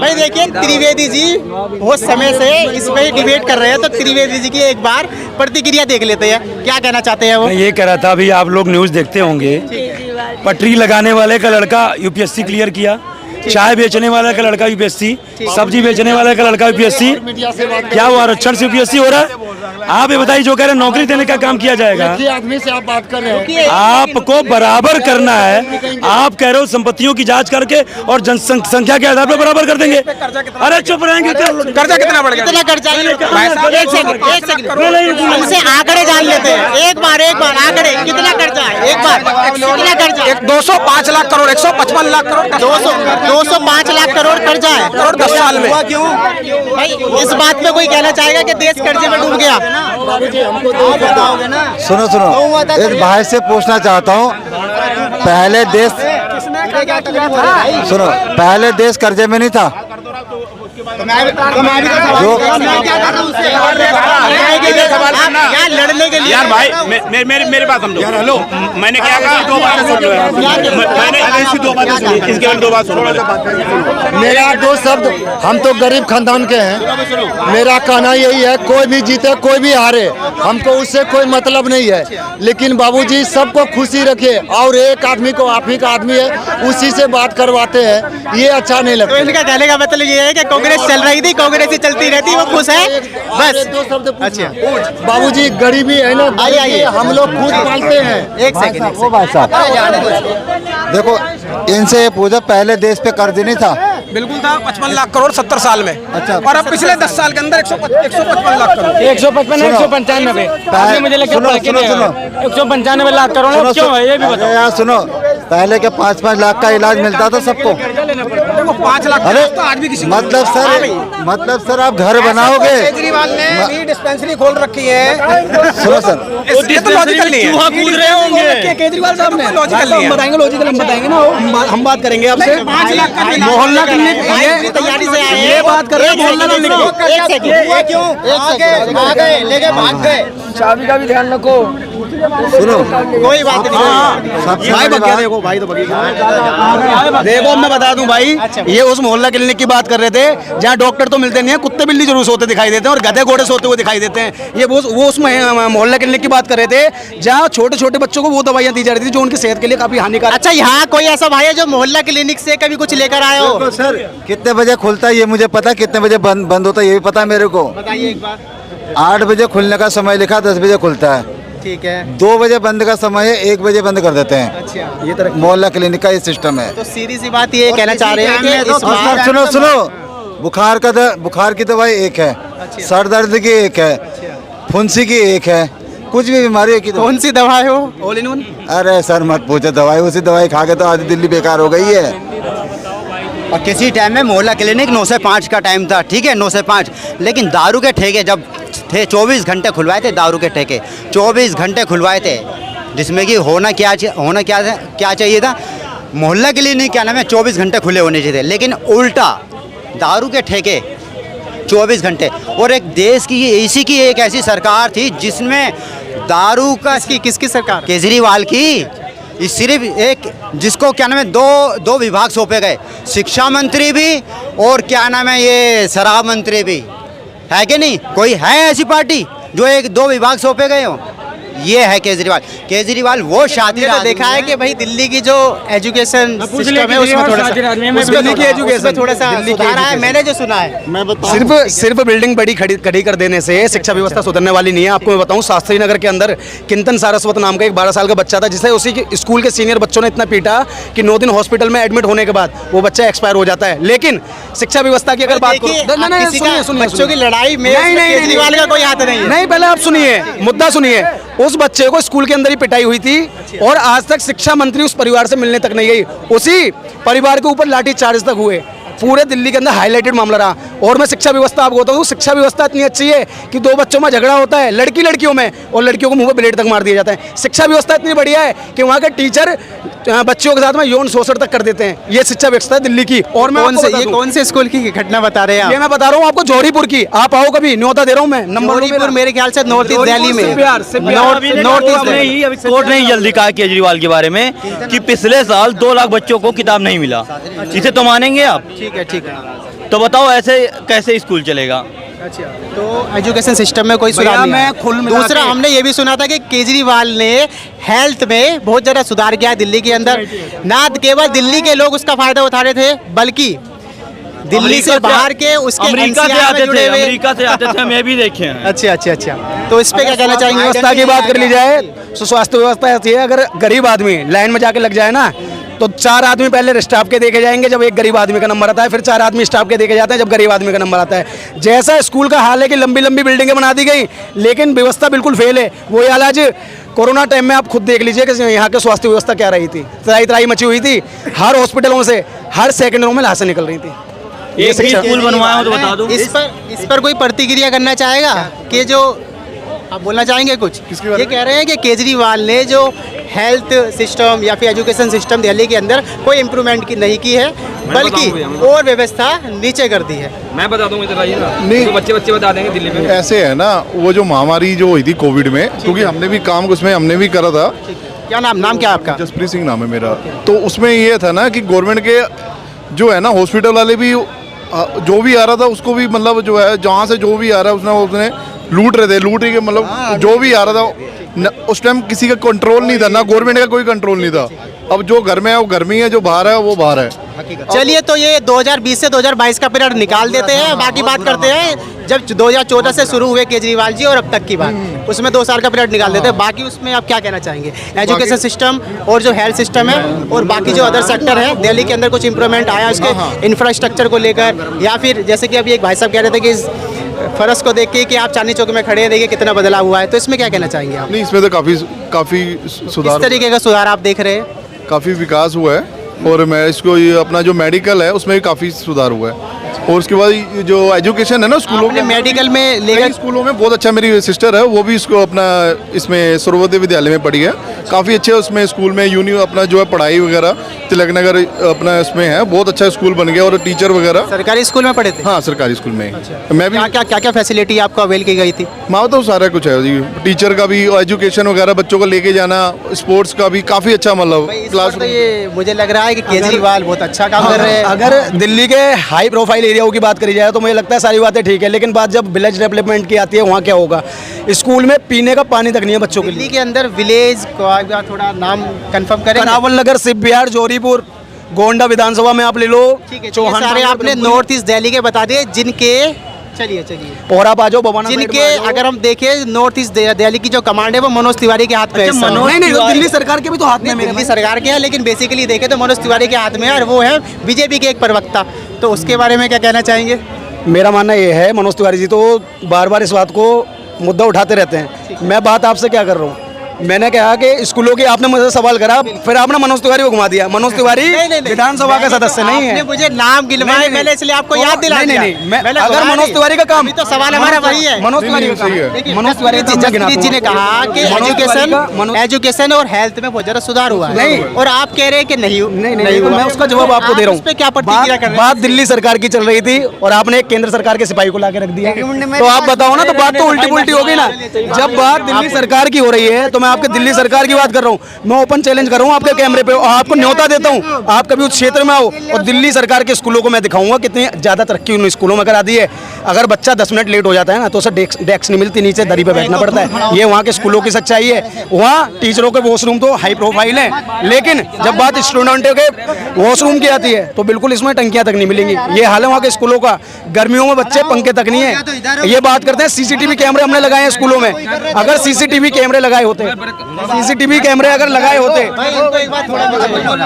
भाई देखिए, त्रिवेदी जी बहुत समय से इस पे डिबेट कर रहे हैं, तो त्रिवेदी जी की एक बार प्रतिक्रिया देख लेते हैं, क्या कहना चाहते हैं वो। मैं ये कह रहा था, अभी आप लोग न्यूज़ देखते होंगे, पटरी लगाने वाले का लड़का यूपीएससी क्लियर किया, चाय बेचने वाले का लड़का यूपीएससी, सब्जी बेचने वाले का लड़का यूपीएससी, क्या वो आरक्षण से यूपीएससी हो रहा है? आप ये बताइए, जो कह रहे हैं नौकरी देने का काम किया जाएगा, आदमी से आप बात कर रहे हैं, आपको बराबर करना है। आप कह रहे हो संपत्तियों की जांच करके और जनसंख्या के आधार पर बराबर कर देंगे। अरे चुप रहेंगे, कर्जा कितना बढ़ गया? कितना कर्जा? एक सेकंड, हमसे आंकड़े जान लेते हैं, एक बार आंकड़े, कितना कर्जा है? एक बार कितना कर्जा? 205 लाख करोड़, 155 लाख करोड़, 205 लाख करोड़ कर्जा है करोड़ 10 साल में। क्यों भाई? इस बात में कोई कहना चाहेगा कि देश कर्जे में डूब गया? सुनो इस भाई से पूछना चाहता हूँ, पहले देश कर्जे में नहीं था? लड़ने के लिए यार भाई, मेरे बात समझो। यार हेलो, मैंने क्या कहा? 2 बातें सुन लो। मैंने ऐसी 2 बातें सुनी, इसके बाद 2 बात सुनो। मेरा 2 शब्द, हम तो गरीब खानदान के हैं, मेरा कहना यही है, कोई भी जीते कोई भी हारे, हमको उससे कोई मतलब नहीं है, लेकिन बाबूजी सबको खुशी रखे, और एक आदमी को, आप ही का आदमी है, उसी से बात करवाते हैं, ये अच्छा नहीं लगता। तो इनका कहने का मतलब ये है कि कांग्रेस चल रही थी, कांग्रेस ही चलती रहती, वो खुश है बस। 2 शब्द अच्छा बाबूजी, गरीबी है ना, आइए, हम लोग खुद पालते हैं। एक सेकंड, वो भाई साहब देखो, इनसे ये पूछो, पहले देश पे कर्ज नहीं था? बिल्कुल था, 55 लाख करोड़ 70 साल में। अच्छा। और अब पिछले 10 साल के अंदर 155 लाख करोड़, 155 195 मुझे लेकर सुनो 195 लाख करोड़ क्यों है, ये भी बताओ यार। सुनो, पहले के 5-5 लाख का इलाज मिलता था सबको। देखो 5 लाख अरे तो आज भी किसी मतलब सर आप घर बनाओगे? केजरीवाल ने भी डिस्पेंसरी खोल रखी है। सुनो सर, ये तो लॉजिकल नहीं है। चूहा कूद रहे होंगे केजरीवाल साहब ने लॉजिकल नहीं है। हम बताएंगे ना, हम बात करेंगे आपसे। 5 लाख का मोहल्ला क्लिनिक, ये तैयारी से आए, ये बात कर रहे हैं मोहल्ला क्लिनिक की। एक सेकंड, क्यों आगे लेके भाग गए? चाबी का भी ध्यान रखो। सुनो, कोई बात नहीं भाई बग्या देखो, भाई तो बग्या देखो, मैं बता दूं भाई, ये उस मोहल्ला क्लिनिक की बात कर रहे थे जहाँ डॉक्टर तो मिलते नहीं है, कुत्ते बिल्ली जरूर सोते दिखाई देते हैं और गधे घोड़े सोते हुए दिखाई देते हैं। ये वो उस मोहल्ला क्लिनिक की बात कर रहे थे जहाँ छोटे छोटे बच्चों को वो दवाइयाँ दी जा रही थी जो उनकी सेहत के लिए काफी हानिकारक। अच्छा, यहाँ कोई ऐसा भाई है जो मोहल्ला क्लिनिक से कभी कुछ लेकर आए हो? सर कितने बजे खुलता है ये मुझे पता है, कितने बजे बंद होता है ये भी पता है मेरे को। बताइए एक बार। 8 बजे खुलने का समय लिखा, 10 बजे खुलता है। ठीक है, 2 बजे बंद का समय है, 1 बजे बंद कर देते हैं। अच्छा, ये तरह मोहल्ला क्लिनिक का ये सिस्टम है। तो सीधी सी बात ये कहना चाह रहे हैं कि इस और बार सर सुनो, बुखार की दवाई एक है, सर दर्द की एक है, फुंसी की एक है, कुछ भी बीमारी की कौन सी दवा है वो? All in one. अरे सर मत पूछो, दवाई उसी दवाई खा के तो आधी दिल्ली बेकार हो गई है। और किसी टाइम में मोहल्ला क्लिनिक 9 से 5 का टाइम था, ठीक है, 9 से 5, लेकिन दारू के ठेके जब थे 24 घंटे खुलवाए थे, दारू के ठेके 24 घंटे खुलवाए थे, जिसमें कि होना क्या चाहिए था, मोहल्ला क्लिनिक क्या नाम है 24 घंटे खुले होने चाहिए थे, लेकिन उल्टा दारू के ठेके 24 घंटे। और एक देश की इसी की एक ऐसी सरकार थी जिसमें दारू का किसकी सरकार? केजरीवाल की, सिर्फ एक जिसको क्या नाम है दो विभाग सौंपे गए, शिक्षा मंत्री भी और क्या नाम है ये शराब मंत्री भी, है कि नहीं? कोई है ऐसी पार्टी जो 1-2 विभाग सौंपे गए हो? ये है केजरीवाल वो शातिर आपने तो देखा है कि भाई दिल्ली की जो एजुकेशन सिस्टम है उसमें थोड़ा सा सुधार है, मैंने जो सुना है। सिर्फ बिल्डिंग बड़ी खड़ी कर देने से शिक्षा व्यवस्था सुधरने वाली नहीं है। आपको मैं बताऊं, शास्त्री नगर के अंदर किंतन सारस्वत नाम का एक 12 साल का बच्चा था, जिसे उसी स्कूल के सीनियर बच्चों ने इतना पीटा कि 9 दिन हॉस्पिटल में एडमिट होने के बाद वो बच्चा एक्सपायर हो जाता है। लेकिन शिक्षा व्यवस्था की अगर बात करो, बच्चों की लड़ाई में केजरीवाल का कोई हाथ नहीं है। नहीं, पहले आप सुनिए, मुद्दा सुनिए। उस बच्चे को स्कूल के अंदर ही पिटाई हुई थी और आज तक शिक्षा मंत्री उस परिवार से मिलने तक नहीं गई। उसी परिवार के ऊपर लाठी चार्ज तक हुए। पूरे दिल्ली के अंदर हाईलाइटेड मामला रहा। और मैं शिक्षा व्यवस्था आपको बताऊं, शिक्षा व्यवस्था इतनी अच्छी है कि 2 बच्चों में झगड़ा होता है, लड़कियों में, और लड़कियों को मुंह पे ब्लेड तक मार दिया जाता है। शिक्षा व्यवस्था इतनी बढ़िया है कि वहाँ के टीचर बच्चों के साथ में यौन शोषण तक कर देते हैं। ये शिक्षा व्यवस्था है दिल्ली की। और मैं कौन से स्कूल की घटना बता रहे हैं? ये मैं बता रहा हूँ आपको, जौहरीपुर की। आप आओ कभी, न्योता दे रहा हूँ मैं। नंबर मेरे ख्याल से नॉर्थ ईस्ट दिल्ली में, कोर्ट ने जल्दी कहा केजरीवाल के बारे में कि पिछले साल 2 लाख बच्चों को किताब नहीं मिला। इसे तो मानेंगे आप? ठीक है। तो बताओ ऐसे कैसे स्कूल चलेगा? अच्छा, तो एजुकेशन सिस्टम में कोई सुधार नहीं है। दूसरा, हमने ये भी सुना था कि केजरीवाल ने हेल्थ में बहुत ज़्यादा सुधार किया है दिल्ली के अंदर। ना केवल दिल्ली के लोग उसका फायदा उठा रहे थे, बल्कि दिल्ली से बाहर के उसके अमेरिका से आते थे, मैं भी देखे हैं। अच्छा। तो इस पे क्या कहना चाहेंगे? व्यवस्था की बात कर ली जाए तो स्वास्थ्य व्यवस्था ऐसी है, अगर गरीब आदमी लाइन में जाके लग जाए ना, तो 4 आदमी पहले स्टाफ के देखे जाएंगे जब एक गरीब आदमी का नंबर आता है, फिर 4 आदमी स्टाफ के देखे जाते हैं जब गरीब आदमी का नंबर आता है। जैसा स्कूल का हाल है कि लंबी लंबी बिल्डिंगें बना दी गई, लेकिन व्यवस्था बिल्कुल फेल है। वही हाल आज कोरोना टाइम में आप खुद देख लीजिए कि यहाँ के स्वास्थ्य व्यवस्था क्या रही थी। त्राही मची हुई थी। हर हॉस्पिटलों से हर सेकंड रो में लाशें निकल रही थी। एक स्कूल बनवाया हो तो बता दो। इस पर कोई प्रतिक्रिया करना चाहेगा कि जो आप बोलना चाहेंगे कुछ? ये कह रहे हैं कि केजरीवाल ने जो हेल्थ सिस्टम या फिर एजुकेशन सिस्टम दिल्ली के अंदर कोई इम्प्रूवमेंट नहीं की है, बल्कि और व्यवस्था नीचे कर दी है। मैं बता दूंगा, इधर आइए ना। नहीं, तो बच्चे बता देंगे दिल्ली में। ऐसे है ना, वो जो महामारी जो हुई थी कोविड में, क्योंकि हमने भी काम उसमें हमने भी करा था। क्या नाम क्या आपका? जसप्रीत सिंह नाम है मेरा। तो उसमें ये था ना कि गवर्नमेंट के जो है ना हॉस्पिटल वाले भी, जो भी आ रहा था उसको भी मतलब जो है जहाँ से जो भी आ रहा है उसने लूट रहे थे। लूट के मतलब जो भी आ रहा था उस टाइम किसी का कंट्रोल नहीं था, ना गवर्नमेंट का कोई कंट्रोल नहीं था। अब जो घर में है वो घर में ही है, जो बाहर है वो बाहर है। चलिए, तो ये 2020 से 2022 का पीरियड निकाल देते हैं, बाकी बात करते हैं जब 2014 से शुरू हुए केजरीवाल जी और अब तक की बात, उसमें 2 साल का पीरियड निकाल देते हैं। बाकी उसमें आप क्या कहना चाहेंगे? एजुकेशन सिस्टम और जो हेल्थ सिस्टम है और बाकी जो अदर सेक्टर है, दिल्ली के अंदर कुछ इंप्रूवमेंट आया उसके इंफ्रास्ट्रक्चर को लेकर, या फिर जैसे कि अभी एक भाई साहब कह रहे थे कि इस फर्श को देख के कि आप चांदनी चौक में खड़े हैं, देखिए कितना बदलाव हुआ है, तो इसमें क्या कहना चाहेंगे आप? नहीं, इसमें तो काफ़ी सुधार, किस तरीके का सुधार आप देख रहे हैं? काफ़ी विकास हुआ है। और मैं इसको ये अपना जो मेडिकल है उसमें भी काफ़ी सुधार हुआ है। और उसके बाद ये जो एजुकेशन है ना स्कूलों में, मेडिकल में लेकर स्कूलों में बहुत अच्छा, मेरी सिस्टर है वो भी इसको अपना इसमें सर्वोदय विद्यालय में पढ़ी है, काफ़ी अच्छे उसमें स्कूल में अपना जो है पढ़ाई वगैरह तिलक नगर अपना इसमें है, बहुत अच्छा स्कूल बन गया। और टीचर वगैरह सरकारी स्कूल में पढ़े थे? हाँ, सरकारी स्कूल में। मैं भी क्या फैसिलिटी आपको अवेल की गई थी? वहाँ तो सारा कुछ है जी, टीचर का भी, एजुकेशन वगैरह बच्चों को लेके जाना, स्पोर्ट्स का भी काफ़ी अच्छा, मतलब क्लास। ये मुझे लग रहा है कि केजरीवाल बहुत अच्छा काम कर रहे हैं। अगर दिल्ली के हाई प्रोफाइल एरियाओं की बात करी जाए तो मुझे लगता है सारी बातें ठीक है, लेकिन बात जब विलेज डेवलपमेंट की आती है वहाँ क्या होगा? स्कूल में पीने का पानी तक नहीं है बच्चों के लिए। दिल्ली के अंदर विलेज का थोड़ा नाम कंफर्म करें। करावल नगर, शिव विहार, जौहरीपुर, गोंडा विधानसभा में आप ले लो। चौहान सारे आपने नॉर्थ ईस्ट दिल्ली के बता दिए, जिनके चलिए और आप आ जाओ बवाना, जिनके अगर हम देखें नॉर्थ ईस्ट दिल्ली की जो कमांड है वो मनोज तिवारी के हाथ में है। नहीं, दिल्ली सरकार के भी तो हाथ में, दिल्ली सरकार के है, लेकिन बेसिकली देखें तो मनोज तिवारी के हाथ में है, और वो है बीजेपी के एक प्रवक्ता। तो उसके बारे में क्या कहना चाहेंगे? मेरा मानना ये है, मनोज तिवारी जी तो बार बार इस बात को मुद्दा उठाते रहते हैं। मैं बात आपसे क्या कर रहा हूँ, मैंने कहा कि स्कूलों की आपने मुझे सवाल करा, फिर आपने मनोज तिवारी को घुमा दिया। मनोज तिवारी विधानसभा का सदस्य नहीं है। मुझे नाम गिलवाए, मैंने इसलिए आपको याद दिला दिया। अगर मनोज तिवारी का काम, तो सवाल हमारा वही है। मनोज तिवारी जी ने कहा कि एजुकेशन और हेल्थ में बहुत ज्यादा सुधार हुआ है, और आप कह रहे हैं कि नहीं। मैं उसका जवाब आपको दे रहा हूँ। उस पे क्या प्रतिक्रिया कर रहे हैं? बात दिल्ली सरकार की चल रही थी और आपने एक केंद्र सरकार के सिपाही को ला के रख दिया, तो आप बताओ ना, तो बात तो उल्टी पुल्टी होगी ना। जब बात दिल्ली सरकार की हो रही है तो मैं आपके दिल्ली सरकार की बात कर रहा हूँ, मैं ओपन चैलेंज कर रहा हूँ आपके कैमरे पे और आपको न्योता देता हूँ, आप कभी उस क्षेत्र में आओ और दिल्ली सरकार के स्कूलों को मैं दिखाऊंगा कितनी ज़्यादा तरक्की उन स्कूलों में करा दी है। अगर बच्चा 10 मिनट लेट हो जाता है ना तो उसे डेस्क नहीं मिलती, नीचे दरी पे बैठना पड़ता है। ये वहाँ के स्कूलों की सच्चाई है। वहाँ टीचरों के वॉशरूम तो हाई प्रोफाइल है, लेकिन जब बात स्टूडेंटों के वॉशरूम की आती है तो बिल्कुल इसमें टंकियाँ तक नहीं मिलेंगी। ये हाल है वहाँ के स्कूलों का। गर्मियों में बच्चे पंखे तक नहीं है। ये बात करते हैं सीसीटीवी कैमरे हमने लगाए हैं स्कूलों में। अगर सीसीटीवी कैमरे लगाए होते, सीसीटीवी कैमरे अगर लगाए होते,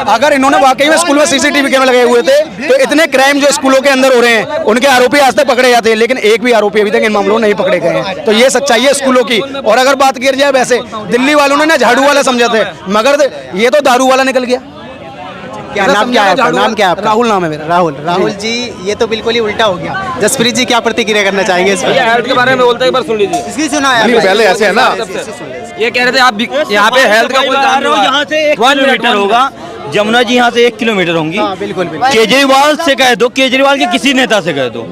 अगर इन्होंने वाकई में स्कूल में सीसीटीवी कैमरे लगाए हुए थे तो इतने क्राइम जो स्कूलों के अंदर हो रहे हैं उनके आरोपी आज तक पकड़े जाते हैं, लेकिन एक भी आरोपी अभी तक इन मामलों में नहीं पकड़े गए हैं। तो ये सच्चाई है स्कूलों की। और अगर बात की जाए वैसे दिल्ली वालों ने ना झाड़ू वाला समझा थे, मगर ये तो दारू वाला निकल गया। क्या नाम क्या है आपका? नाम क्या है आपका? राहुल नाम है मेरा। राहुल जी, ये तो बिल्कुल ही उल्टा हो गया। जसप्रीत जी क्या प्रतिक्रिया करना चाहेंगे इस पर? हेल्थ के बारे में बोलते एक बार सुन लीजिए। इसकी सुना है पहले ऐसे है ना, ये कह रहे थे आप यहाँ पे हेल्थ का यहाँ से 1 किलोमीटर होगा, जमुना जी यहाँ से 1 किलोमीटर होंगी। बिल्कुल केजरीवाल से कह दो, केजरीवाल के किसी नेता से कह दो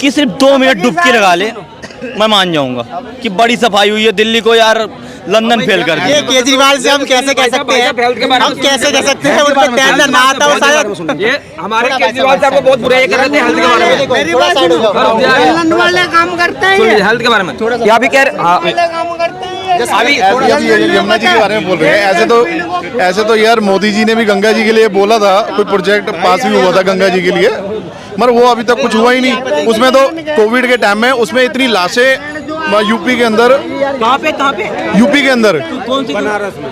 कि सिर्फ 2 मिनट डुबकी लगा ले, मैं मान जाऊंगा कि बड़ी सफाई हुई है। दिल्ली को यार लंदन फेल कर दिया। ये केजरीवाल से हम कैसे कह सकते हैं? हम कैसे कह सकते हैं उनको टैलेंट ना आता हो शायद? ये हमारे केजरीवाल साहब को बहुत बुरा ये कर रहे थे हेल्थ के बारे में। वाले काम करते हैं सुनिए हेल्थ के बारे में यहाँ भी कह रहे अभी यमुना जी के बारे में बोल रहे हैं। ऐसे तो यार मोदी जी ने भी गंगा जी के लिए बोला था, कोई प्रोजेक्ट पास भी हुआ था गंगा जी के लिए, मगर वो अभी तक कुछ हुआ ही नहीं। उसमें तो कोविड के टाइम में उसमें इतनी लाशें यूपी के अंदर, कहाँ पे यूपी के अंदर कौन सी?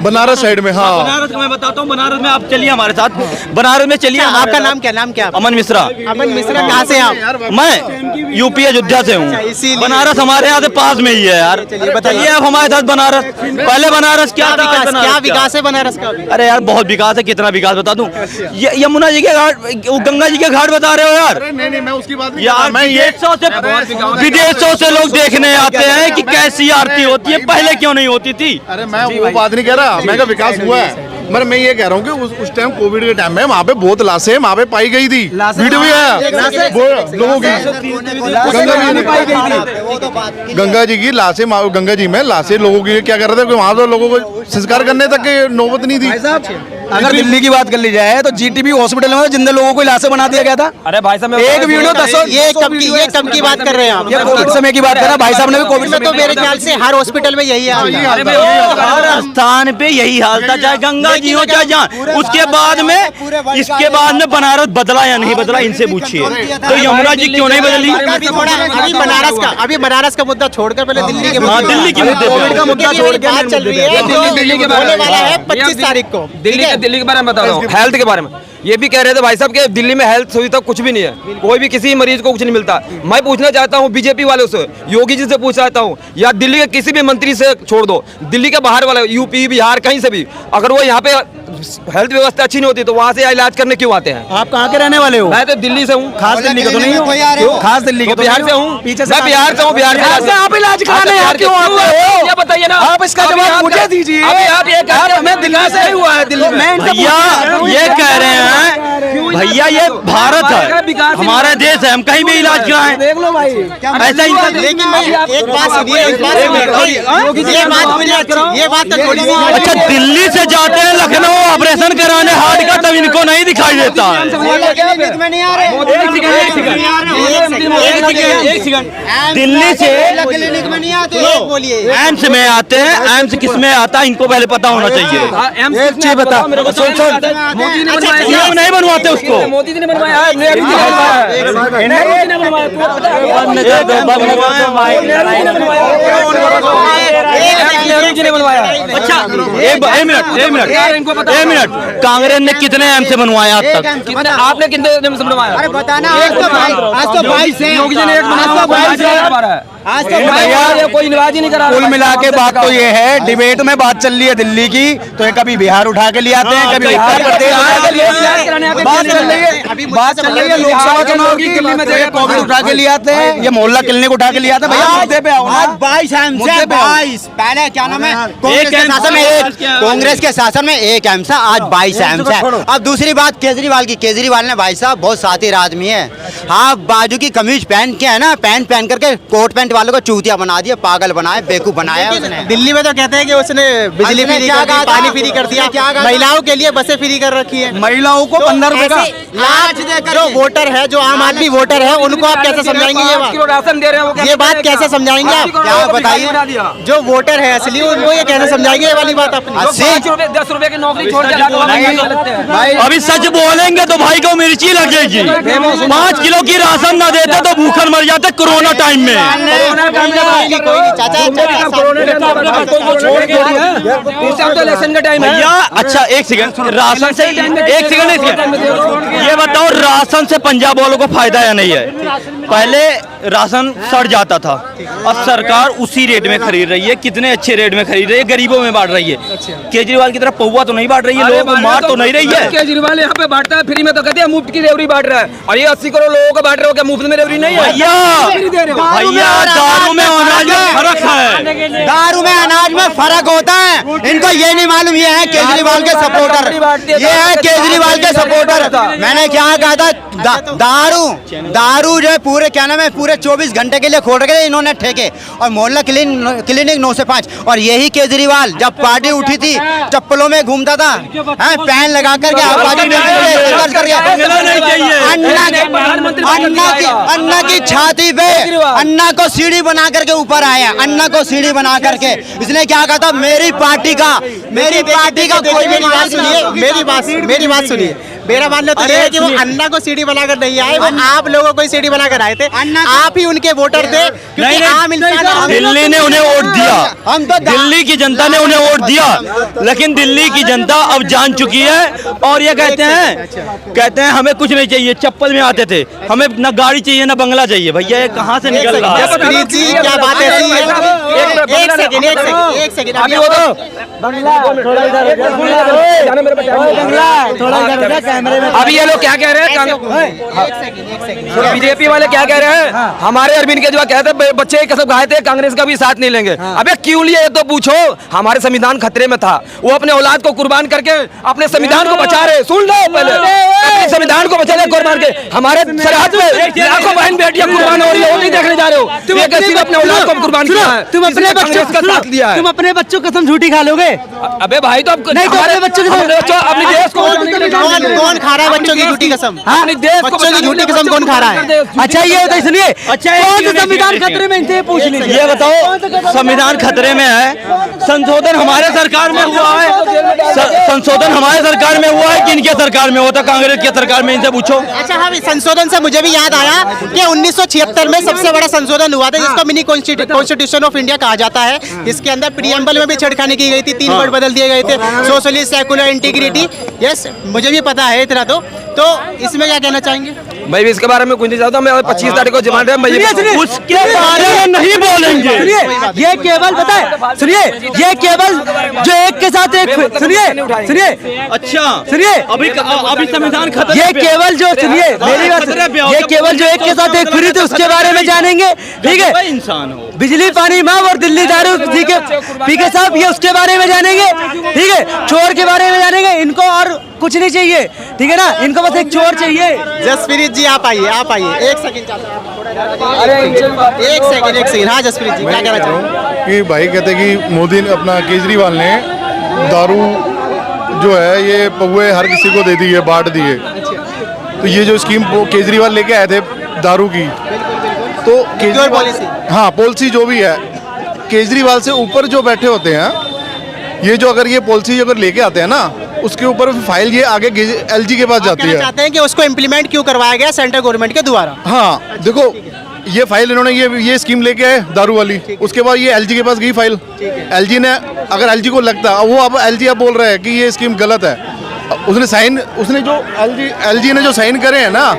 बनारस साइड में। हाँ, बनारस का मैं बताता हूँ। बनारस में आप चलिए हमारे साथ, बनारस में चलिए। आपका नाम क्या? नाम क्या? अमन मिश्रा। अमन मिश्रा, कहाँ से आप? मैं यूपी अयोध्या से हूँ। इसीलिए बनारस हमारे यहाँ से पास में ही है यार। चलिए आप हमारे साथ बनारस। पहले बनारस क्या था? क्या विकास है बनारस का? अरे यार बहुत विकास है। कितना विकास बता दूं? यमुना जी के घाट, गंगा जी के घाट बता रहे हो यार? नहीं, मैं उसकी बात नहीं यार विदेशों से लोग देखने आते हैं कि कैसी आरती होती है, पहले क्यों नहीं होती थी? अरे मैं वो बात नहीं कह रहा, मैं का विकास हुआ है, मगर मैं ये कह रहा हूँ कि उस टाइम कोविड के टाइम में वहाँ पे बहुत लाशें वहाँ पे पाई गई थी। वीडियो भी है लोगों की, गंगा जी की लाशें, गंगा जी में लाशें लोगों की क्या कर रहे थे, वहाँ तो लोगों को संस्कार करने तक नौबत नहीं थी। अगर दिल्ली की बात कर ली जाए तो जीटीबी हॉस्पिटल में जिंदे लोगों को लाशें बना दिया गया था। अरे भाई साहब एक वीडियो 10 ये कब की बात कर रहे हैं आप? ये कोविड समय की बात कर रहा है। भाई साहब ने भी कोविड में तो मेरे ख्याल से हर हॉस्पिटल में यही हाल है। हर स्थान पे यही हाल था, चाहे गंगा जी हो चाहे जहाँ। उसके बाद में, इसके बाद में बनारस बदला या नहीं बदला, इनसे पूछिए। तो यमुना जी क्यों नहीं बदली? अभी बनारस का मुद्दा छोड़कर पहले दिल्ली के दिल्ली के मुद्दे कोविड का मुद्दा छोड़ के बात चल रही है। दिल्ली के होने वाला है 25 तारीख को। दिल्ली के बारे में बता रहा हूँ, हेल्थ के बारे में। ये भी कह रहे थे भाई साहब कि दिल्ली में हेल्थ सुविधा कुछ भी नहीं है, कोई भी किसी मरीज को कुछ नहीं मिलता। मैं पूछना चाहता हूँ बीजेपी वालों से, योगी जी से पूछना चाहता हूँ, या दिल्ली के किसी भी मंत्री से छोड़ दो, दिल्ली के बाहर वाले यूपी बिहार कहीं से भी, अगर वो यहाँ पे हेल्थ व्यवस्था अच्छी नहीं होती तो वहाँ से इलाज करने क्यों आते हैं? आप कहाँ के रहने वाले हो? मैं तो दिल्ली से हूँ। खास दिल्ली का तो नहीं हो? खास दिल्ली का बिहार से हूँ। पीछे मैं बिहार से हूँ। बिहार से आप इलाज कराने यहाँ क्यों आते हो? ये बताइए ना, आप इसका जवाब मुझे दीजिए। आप ये हमें दिल्ली से ही हुआ है। दिल्ली में भैया ये कह रहे हैं, भैया ये भारत है, हमारा देश है, हम कहीं भी इलाज कराएं। देख लो भाई, ऐसा ही। लेकिन एक बात सुनिए, ये बात तो थोड़ी सी। अच्छा, दिल्ली से जाते हैं लखनऊ ऑपरेशन कराने हार्ट का, तब इनको नहीं दिखाई देता है। दिल्ली से एम्स में आते हैं, एम्स किस में आता है इनको पहले पता होना चाहिए। एक चीज बता, नहीं बनवाते उसको। मोदी जी ने बनवाया है। अच्छा एक मिनट, कांग्रेस ने कितने एम्स बनवाया अब तक? आपने कितने एम्स बनवाया? अरे बताना, आज तो 22 है। योगी जी ने एक बनाया, आज तो भैया कोई इलाज ही नहीं करा। कुल मिला के बात तो ये है, डिबेट में बात चल रही है दिल्ली की, तो ये कभी बिहार उठा के ले आते हैं, कभी उत्तर प्रदेश उठा के ले आते हैं। बात चल रही है लोकसभा चुनाव की, कोविड उठा के ले आते हैं, ये मोहल्ला क्लिनिक उठा के ले आते हैं। भैया मुद्दे पे आओ ना। 22 पहले क्या नाम है, कांग्रेस के शासन में एक एम्स है, आज 22 एम्स है। अब दूसरी बात केजरीवाल की, केजरीवाल ने भाई साहब बहुत सातिर आदमी है। हाँ, बाजू की कमीज पहन के है ना, पैंट पहन करके कोट पैंट गवर्नमेंट वालों को चूतिया बना दिया, पागल बनाया, बेवकूफ बनाया उसने। दिल्ली में तो कहते हैं कि उसने बिजली फ्री कर दी, पानी फ्री कर दिया, महिलाओं के लिए बसें फ्री कर रखी है, महिलाओं को 15 रुपए का जो वोटर है, जो आम आदमी वोटर है, उनको आप कैसे समझाएंगे ये बात? राशन दे रहे हैं, ये बात कैसे समझाएंगे आप? क्या बताइए, जो वोटर है असली, उनको ये कैसे समझाएंगे ये वाली बात अपनी? 10 रुपए की नौकरी छोड़ के अभी सच बोलेंगे तो भाई को मिर्ची लगेगी। 5 किलो की राशन ना देते तो भूखन मर जाते कोरोना टाइम में। इलेक्शन का टाइम है भैया अच्छा एक सेकंड, राशन से एक सेकंड ये बताओ, राशन से पंजाब वालों को फायदा या नहीं है? पहले राशन सड़ जाता था, अब सरकार उसी रेट में खरीद रही है। कितने अच्छे रेट में खरीद रही है, गरीबों में बांट रही है। केजरीवाल की तरफ पौवा तो नहीं बांट रही है, लोगों को मार तो नहीं रही है। केजरीवाल यहाँ पे बांटता है फ्री में, तो कहते हैं मुफ्त की रेवड़ी बांट रहा है, और ये 80 करोड़ लोगों को बांट रहे हो, क्या मुफ्त में रेवड़ी नहीं है? भैया दारू में अनाज में फर्क है, दारू में अनाज में फर्क होता है, इनको ये नहीं मालूम। ये है केजरीवाल के सपोर्टर, ये है केजरीवाल के सपोर्टर। मैंने क्या कहा था, दारू जो पूरे क्या नाम है, पूरे 24 घंटे के लिए खोल रखे इन्होंने ठेके, और मोहल्ला क्लिनिक 9 से 5। और यही केजरीवाल जब पार्टी उठी थी चप्पलों में घूमता था, पैन लगा करके अन्ना की छाती पे अन्ना को सीढ़ी बना करके ऊपर आया, अन्ना को सीढ़ी बना करके। इसने क्या कहा था, मेरी पार्टी का कोई मेरी बात सुनिए, मेरी बात सुनिए। मेरा मानना तो ये है कि वो अन्ना को सीढ़ी बनाकर नहीं आए, वो आप लोगों को सीढ़ी बनाकर आए थे। आप ही उनके वोटर थे, क्योंकि आम इंसान दिल्ली ने उन्हें वोट दिया, हम तो दिल्ली की जनता ने उन्हें वोट दिया, लेकिन दिल्ली की जनता अब जान चुकी है। और ये कहते हैं हमें कुछ नहीं चाहिए, चप्पल में आते थे, हमें ना गाड़ी चाहिए ना बंगला चाहिए। भैया ये कहाँ से निकल रहा है? जसप्रीत जी क्या बात ऐसी है? एक सेकंड अभी वो अभी ये लोग क्या कह रहे हैं, बीजेपी वाले क्या कह रहे हैं, हमारे अरविंद केजरीवाल कहते हैं बच्चे कसम खाए थे, कांग्रेस का भी साथ नहीं लेंगे। अबे क्यों लिए तो पूछो, हमारे संविधान खतरे में था, वो अपने औलाद को कुर्बान करके अपने संविधान को बचा रहे। सुन लो पहले, अपने संविधान को बचा रहे कुर्बान के। हमारे सरहद में लाखों बहन बेटियां कुर्बान हो रही है, वो नहीं देखने जा रहे हो। तुम अपने औलाद को कुर्बान किया है, तुम अपने बच्चों का साथ लिया है, तुम अपने बच्चों को कसम झूठी खा लोगे। अबे भाई तो नहीं, तो अपने बच्चों अपने देश को कौन खा रहा है बच्चों की झूठी कसम? अपने देश को बच्चों की झूठी कसम कौन खा रहा है? अच्छा ये बताइए, सुनिए, कौन सा संविधान खतरे में, इनसे पूछ लीजिए। ये बताओ, संविधान खतरे में है, संशोधन हमारे सरकार में हुआ है, संशोधन हमारे सरकार में हुआ है कि इनके सरकार में होता, कांग्रेस की सरकार में? इनसे पूछो। अच्छा हाँ, संशोधन से मुझे भी याद आया कि 1976 में सबसे बड़ा संशोधन हुआ था, जिसको मिनी कॉन्स्टिट्यूशन ऑफ इंडिया कहा जाता है। इसके अंदर प्रीएम्बल में भी छेड़खानी की गई थी, 3 वर्ड बदल दिए गए थे, सोशलिस्ट, सेकुलर, इंटीग्रिटी। यस, मुझे भी पता है इतना। तो इसमें क्या कहना चाहेंगे? मैं भी इसके बारे में कुछ नहीं चाहता। मैं 25 तारीख को जमा है, उसके बारे में नहीं बोलेंगे। ये केवल बताए, सुनिए, ये केवल जो एक के साथ एक, सुनिए अच्छा सुनिए, अभी संविधान खत्म, ये केवल जो, सुनिए मेरी बात, ये केवल जो एक के साथ एक फ्री थे उसके बारे में जानेंगे, ठीक है? इंसान हो, बिजली पानी माफ और दिल्ली दारू पी के साहब, ये उसके बारे में जानेंगे, ठीक है? चोर के बारे में जानेंगे, इनको और कुछ नहीं चाहिए, ठीक है ना? इनको बस एक चोर चाहिए। जसप्रीत जी आप आइए, एक सेकंड, एक सेकंड। हाँ जसप्रीत जी क्या कहना चाहेंगे? कि भाई कहते कि मोदी ने, अपना केजरीवाल ने दारू जो है ये पौवे हर किसी को दे दी है, बांट दी है। तो ये जो स्कीम केजरीवाल लेके आए थे दारू की, तो केजरीवाल, हाँ पॉलिसी जो भी है, केजरीवाल से ऊपर जो बैठे होते हैं, ये जो अगर ये पॉलिसी अगर लेके आते हैं ना, उसके ऊपर फाइल ये आगे एलजी के पास जाती है। चाहते हैं कि उसको इम्प्लीमेंट क्यों करवाया गया सेंट्रल गवर्नमेंट के द्वारा? हाँ देखो, ये फाइल इन्होंने ये स्कीम लेके आए दारू वाली, उसके बाद ये एलजी के पास गई फाइल। एलजी ने, अगर एलजी को लगता, वो अब एलजी अब बोल रहे हैं कि ये स्कीम गलत है, उसने जो एलजी ने जो साइन करे हैं ना,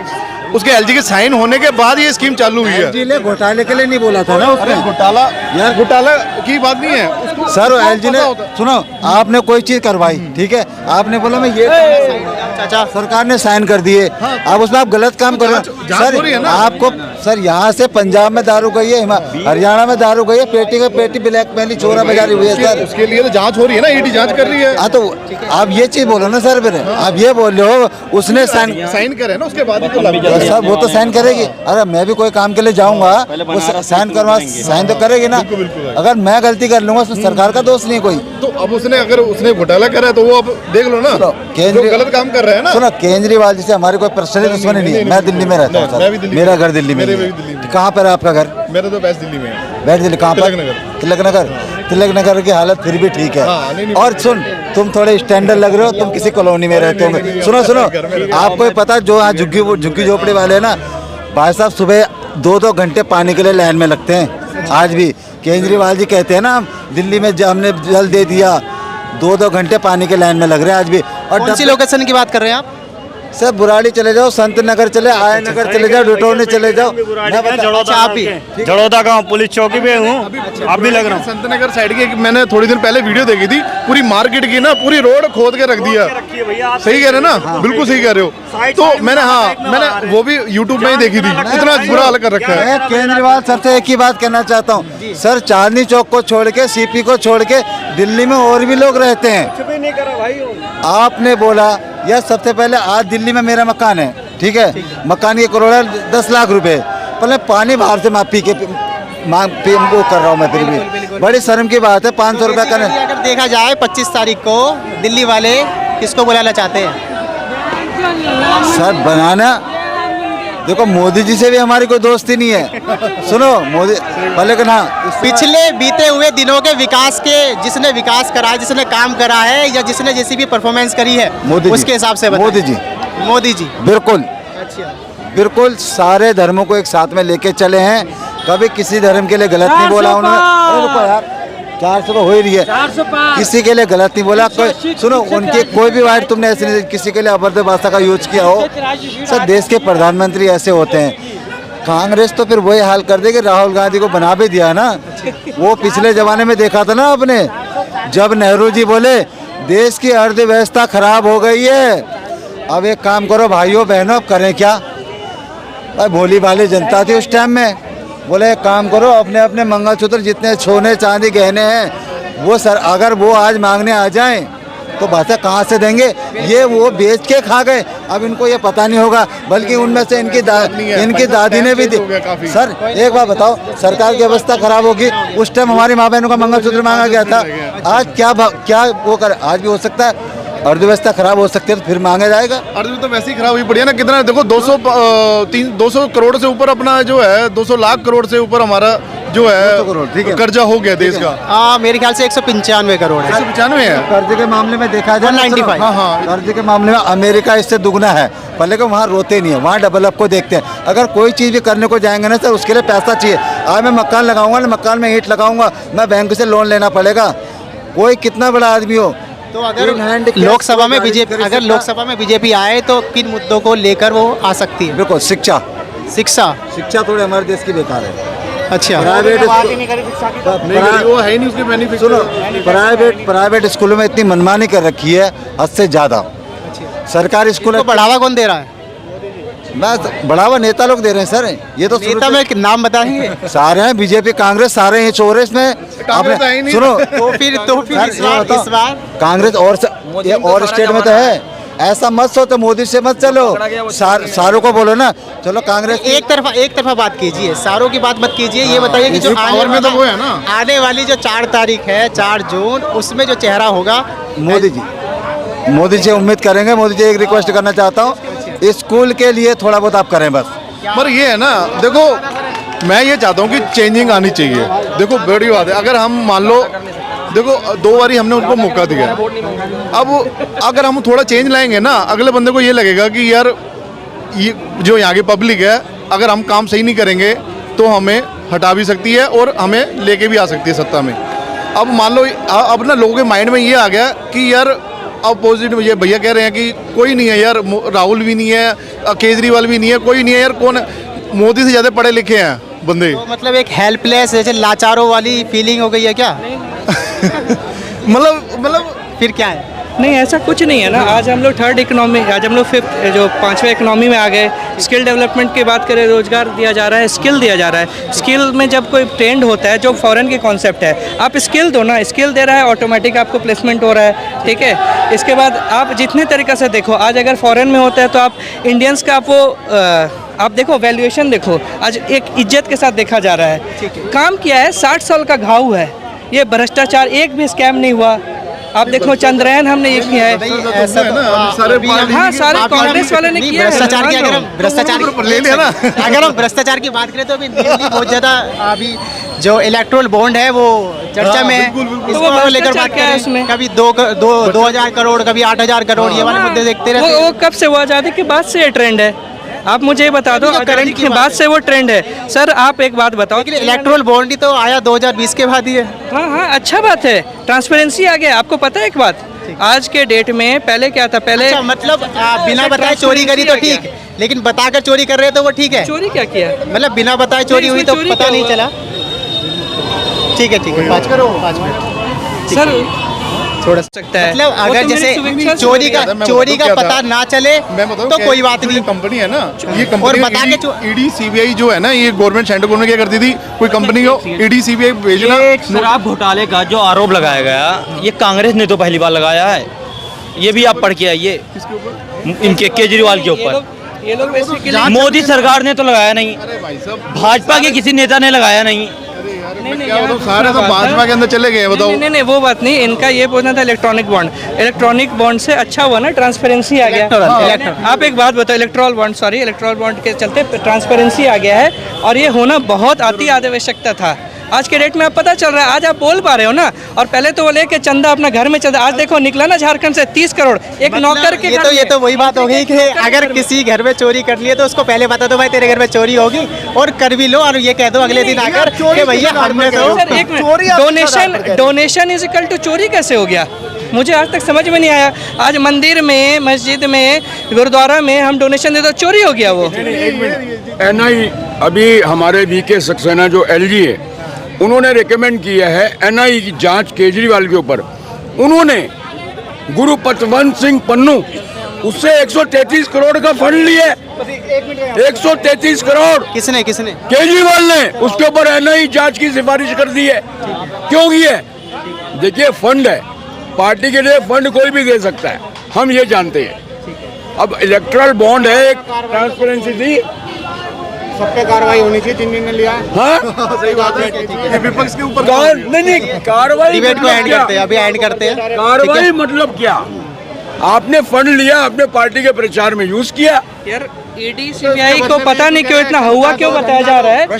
उसके एलजी के साइन होने के बाद ये स्कीम चालू हुई है। एलजी ने घोटाले के लिए नहीं बोला था ना उसने। घोटाला यार, घोटाला की बात नहीं है सर। एलजी ने, सुनो, आपने कोई चीज करवाई, ठीक है, आपने बोला मैं ये, सरकार ने साइन कर दिए, अब उसमें आप गलत काम कर रहे हो सर। आपको सर यहाँ से पंजाब में दारू गई है, हरियाणा में दारू गई है, पेटी का पेटी ब्लैक मेली चोरा बाजारी हुई है सर। उसके लिए तो जांच हो रही है ना, ईडी जांच कर रही है। हाँ तो आप ये चीज बोलो ना सर, फिर आप ये बोल रहे हो उसने साइन करे ना, उसके बाद ही तो सर वो तो साइन करेगी। अरे मैं भी कोई काम के लिए जाऊंगा, साइन करवा, साइन तो करेगी ना। अगर मैं गलती कर लूंगा तो सरकार का दोष नहीं कोई। तो अब उसने अगर उसने घोटाला करा है तो वो अब देख लो ना, जो गलत काम कर रहे हैं ना। सुनो, केजरीवाल जी से हमारी कोई पर्सनल दुश्मनी नहीं है। मैं दिल्ली में रहता हूँ सर, मेरा घर दिल्ली में। कहाँ पर है आपका घर? मेरा तो वेस्ट दिल्ली में है। वेस्ट दिल्ली कहाँ पर? तिलक नगर। तिलक नगर की हालत फिर भी ठीक है। और सुन, तुम थोड़े स्टैंडर्ड लग रहे हो, तुम किसी कॉलोनी में रहते होंगे। सुनो सुनो, आपको पता जो यहाँ झुग्गी झोपड़ी वाले हैं ना भाई साहब, सुबह 2-2 घंटे पानी के लिए लाइन में लगते हैं आज भी। केजरीवाल जी कहते हैं ना दिल्ली में हमने जल दे दिया, 2-2 घंटे पानी के लाइन में लग रहे हैं आज भी। और कौन सी लोकेशन की बात कर रहे हैं आप? सर बुराड़ी चले जाओ, संत नगर चले, आय नगर चले जाओ, डुटोने चले जाओ। आप ही जड़ौदा गाँव पुलिस चौकी पे हूँ, आप भी लग रहा हूँ। संत नगर साइड की मैंने थोड़ी दिन पहले वीडियो देखी थी, पूरी मार्केट की ना पूरी रोड खोद के रख दिया। सही कह रहे ना, बिल्कुल सही कह रहे हो। तो मैंने वो भी यूट्यूब में ही देखी थी, इतना बुरा हाल कर रखा है। केजरीवाल सर से एक ही बात कहना चाहता हूँ सर, चांदनी चौक को छोड़ के, सीपी को छोड़ के दिल्ली में और भी लोग रहते हैं। आपने बोला यह सबसे पहले, आज दिल्ली में मेरा मकान है, ठीक है, मकान की करोड़ है 10 लाख रुपए, पहले पानी बाहर से माँ पी के वो कर रहा हूँ मैं, फिर भी बड़ी शर्म की बात है। 500 रुपये का। अगर देखा जाए 25 तारीख को दिल्ली वाले किसको बुलाना चाहते हैं? सर बनाना, देखो मोदी जी से भी हमारी कोई दोस्ती नहीं है। सुनो मोदी पहले का ना, पिछले बीते हुए दिनों के विकास के, जिसने विकास करा है, जिसने काम करा है, या जिसने जैसी भी परफॉर्मेंस करी है, मोदी जी, उसके हिसाब से मोदी जी। मोदी जी बिल्कुल अच्छा, बिल्कुल सारे धर्मों को एक साथ में लेके चले हैं, कभी किसी धर्म के लिए गलत नहीं बोला उन्होंने। अरे रुको यार, 400 हो ही रही है, किसी के लिए गलत नहीं बोला कोई। सुनो, उनके कोई भी वाइट तुमने ऐसे नहीं किसी के लिए अभद्र भाषा का यूज किया हो। सर देश के प्रधानमंत्री ऐसे होते हैं। कांग्रेस तो फिर वही हाल कर देगी, राहुल गांधी को बना भी दिया ना। वो पिछले जमाने में देखा था ना आपने, जब नेहरू जी बोले देश की अर्थव्यवस्था खराब हो गई है, अब एक काम करो भाइयों बहनों, अब करें क्या। भाई भोली भाली जनता थी उस टाइम में, बोले एक काम करो, अपने अपने मंगलसूत्र जितने सोने चांदी गहने हैं वो सर अगर वो आज मांगने आ जाएं तो भाषा कहाँ से देंगे। ये वो बेच के खा गए, अब इनको ये पता नहीं होगा, बल्कि उनमें से इनकी दादी ने भी दी। सर एक बात बताओ, सरकार की व्यवस्था खराब होगी, उस टाइम हमारी माँ बहनों का मंगलसूत्र मांगा गया था, आज क्या वो कर, आज भी हो सकता है अर्थव्यवस्था खराब हो सकती है तो फिर मांगा जाएगा। अर्थव्यवस्था वैसे ही खराब हुई पड़ी है ना। कितना देखो 200 करोड़ से ऊपर अपना जो है 200 लाख करोड़ से ऊपर हमारा जो है कर्जा हो गया देश का। हाँ मेरे ख्याल से 195 करोड़ है। 195 है कर्जे के मामले में देखा जाए 195। हाँ कर्जे के मामले में अमेरिका इससे दुगना है, पहले को वहाँ रोते नहीं है, वहाँ डेवलप को देखते हैं। अगर कोई चीज़ भी करने को जाएंगे ना सर उसके लिए पैसा चाहिए। आज मैं मकान लगाऊंगा ना, मकान में ईंट लगाऊंगा, मैं बैंक से लोन लेना पड़ेगा, कोई कितना बड़ा आदमी हो। तो अगर लोकसभा में बीजेपी आए तो किन मुद्दों को लेकर वो आ सकती है? बिल्कुल शिक्षा थोड़ी हमारे देश की बेकार है। अच्छा, प्राइवेट स्कूलों में इतनी मनमानी कर रखी है हद से ज्यादा। सरकारी स्कूल को बढ़ावा कौन दे रहा है? मैं बढ़ावा नेता लोग दे रहे हैं सर। ये तो नेता में नाम बताएंगे? सारे हैं, बीजेपी कांग्रेस सारे हैं चोर है इसमें। आपने सुनो तो फिर इस बार कांग्रेस और स्टेट में तो है। ऐसा मत सोचो, मोदी से मत चलो, सारों को बोलो ना चलो कांग्रेस। एक तरफा बात कीजिए, सारों की बात मत कीजिए। ये बताइए कि जो आने वाली जो 4 तारीख है, 4 जून, उसमें जो चेहरा होगा मोदी जी उम्मीद करेंगे। मोदी जी एक रिक्वेस्ट करना चाहता हूँ, स्कूल के लिए थोड़ा बहुत आप करें बस। पर ये है ना, देखो मैं ये चाहता हूँ कि चेंजिंग आनी चाहिए। देखो बड़ी बात है, अगर हम मान लो देखो 2 बारी हमने उनको मौका दिया, अब अगर हम थोड़ा चेंज लाएंगे ना, अगले बंदे को ये लगेगा कि यार ये जो यहाँ की पब्लिक है, अगर हम काम सही नहीं करेंगे तो हमें हटा भी सकती है और हमें लेके भी आ सकती है सत्ता में। अब मान लो अब ना लोगों के माइंड में ये आ गया कि यार अपोजिट, ये भैया कह रहे हैं कि कोई नहीं है यार, राहुल भी नहीं है, केजरीवाल भी नहीं है, कोई नहीं है यार, कौन है? मोदी से ज़्यादा पढ़े लिखे हैं बंदे। तो मतलब एक हेल्पलेस जैसे लाचारों वाली फीलिंग हो गई है क्या? मतलब फिर क्या है? नहीं, ऐसा कुछ नहीं है ना। आज हम लोग थर्ड इकोनॉमी, आज हम लोग फिफ्थ जो 5वें इकोनॉमी में आ गए। स्किल डेवलपमेंट की बात करें, रोजगार दिया जा रहा है, स्किल दिया जा रहा है। स्किल में जब कोई ट्रेंड होता है, जो फॉरेन की कॉन्सेप्ट है, आप स्किल दो ना, स्किल दे रहा है ऑटोमेटिक आपको प्लेसमेंट हो रहा है, ठीक है। इसके बाद आप जितने तरीक़े से देखो, आज अगर फॉरेन में होता है तो आप इंडियंस का आप देखो वैल्यूएशन देखो, आज एक इज्जत के साथ देखा जा रहा है। काम किया है, 60 साल का घाव है ये, भ्रष्टाचार एक भी स्कैम नहीं हुआ। आप देखो चंद्रयान हमने ये किया है, हाँ सारे कांग्रेस वाले ने किया है। भ्रष्टाचार की अगर हम भ्रष्टाचार की बात करें तो अभी बहुत ज़्यादा अभी जो इलेक्ट्रोल बॉन्ड है वो चर्चा में है। इसको लेकर बात करें, उसमें कभी 2,000 करोड़, कभी 8,000 करोड़, ये वाले मुद्दे देखते रहते हैं। वो कब से, वो आज़ादी के बाद से ये ट्रेंड है। आप मुझे बता दो, करंट के बाद से वो ट्रेंड है। सर आप एक बात बताओ, इलेक्ट्रोल बॉन्ड ही तो आया 2020 के बाद ही है। हाँ हाँ, अच्छा बात है, ट्रांसपेरेंसी आ गया। आपको पता है एक बात, आज के डेट में पहले क्या था, पहले अच्छा, मतलब बिना बताए चोरी करी तो ठीक, लेकिन बताकर चोरी कर रहे हैं तो वो ठीक है। चोरी क्या किया, मतलब बिना बताए चोरी हुई तो पता नहीं चला। ठीक है 5 मिनट सर छोड़ सकता है। मतलब अगर जैसे चोरी का पता ना चले तो कोई बात नहीं। कंपनी है ना ये कंपनी, और बता के ईडी सीबीआई जो है ना, ये गवर्नमेंट सेंट्रल गवर्नमेंट क्या करती थी, कोई कंपनी को ईडी सीबीआई भेजना। शराब घोटाले का जो आरोप लगाया गया, ये कांग्रेस ने तो पहली बार लगाया है। ये भी आप पढ़ के आइए, इनके केजरीवाल के ऊपर। ये लोग मोदी सरकार ने तो लगाया नहीं, भाजपा के किसी नेता ने लगाया नहीं। सारे तो भाजपा के अंदर चले गए, बताओ। नहीं, वो बात नहीं, इनका ये पूछना था इलेक्ट्रॉनिक बॉन्ड से अच्छा हुआ ना, ट्रांसपेरेंसी आ गया। आप एक बात बताओ, इलेक्ट्रॉल बॉन्ड के चलते ट्रांसपेरेंसी आ गया है, और ये होना बहुत अति आवश्यकता था। आज के डेट में आप पता चल रहा है, आज आप बोल पा रहे हो ना। और पहले तो वो लेके चंदा अपना घर में चंदा, आज देखो निकला ना झारखंड से 30 करोड़ एक नौकर के। ये तो वही बात हो गई कि अगर किसी घर में चोरी कर लिए तो उसको पहले बता दो भाई तेरे घर में चोरी होगी, और कर भी लो, और ये कह दो अगले दिन आकर कि भैया हमने तो डोनेशन इज इक्वल टू चोरी कैसे हो गया, मुझे आज तक समझ में नहीं आया। आज मंदिर में, मस्जिद में, गुरुद्वारा में हम डोनेशन दे दो, चोरी हो गया वो। एनआई अभी हमारे वीके सक्सेना जो एलजी है, उन्होंने रेकमेंड किया है एनआई की जांच केजरीवाल के ऊपर। उन्होंने गुरु पतवंत सिंह पन्नू, उससे 133 करोड़ का फंड लिया, 133 करोड़। किसने केजरीवाल ने उसके ऊपर एनआई जांच की सिफारिश कर दी है। क्यों की है? देखिए, फंड है, पार्टी के लिए फंड कोई भी दे सकता है, हम ये जानते हैं। अब इलेक्ट्रल बॉन्ड है, एक ट्रांसपेरेंसी थी, सब पे कार्रवाई होनी चाहिए जिन्होंने लिया। हाँ सही बात है, विपक्ष के ऊपर नहीं कार्रवाई डिबेट को एंड करते हैं, अभी एंड करते हैं। कार्रवाई मतलब क्या? आपने फंड लिया, अपने पार्टी के प्रचार में यूज किया। यार ईडी सीबीआई को पता नहीं क्यों इतना हुआ क्यों बताया जा रहा है।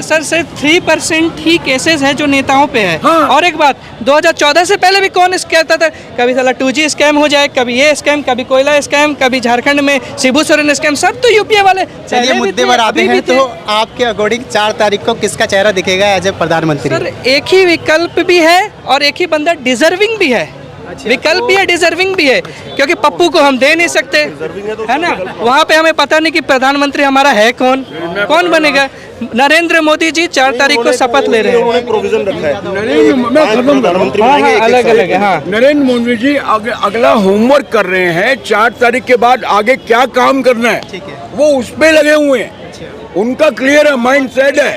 सर सिर्फ 3% ही केसेस हैं जो नेताओं पे है। हाँ। और एक बात, 2014 से पहले भी कौन कहता था, कभी साला 2G स्कैम हो जाए, कभी ये स्कैम, कभी कोयला स्कैम, कभी झारखंड में शिबू सोरेन स्कैम, सब तो यूपीए वाले। चलिए मुद्दे पर आते हैं, तो आपके अकॉर्डिंग 4 तारीख को किसका चेहरा दिखेगा एज ए प्रधानमंत्री? सर एक ही विकल्प भी है और एक ही बंदा डिजर्विंग भी है। विकल्प भी है, डिजर्विंग भी है, क्योंकि पप्पू को हम दे नहीं सकते, है ना। वहाँ पे हमें पता नहीं कि प्रधानमंत्री हमारा है कौन बनेगा। नरेंद्र मोदी जी 4 तारीख को शपथ ले रहे हैं, प्रोविजन रखा है, अलग-अलग है। हाँ, नरेंद्र मोदी जी अगला होमवर्क कर रहे हैं, 4 तारीख के बाद आगे क्या काम करना है वो उस पे लगे हुए हैं। उनका क्लियर माइंड सेट है,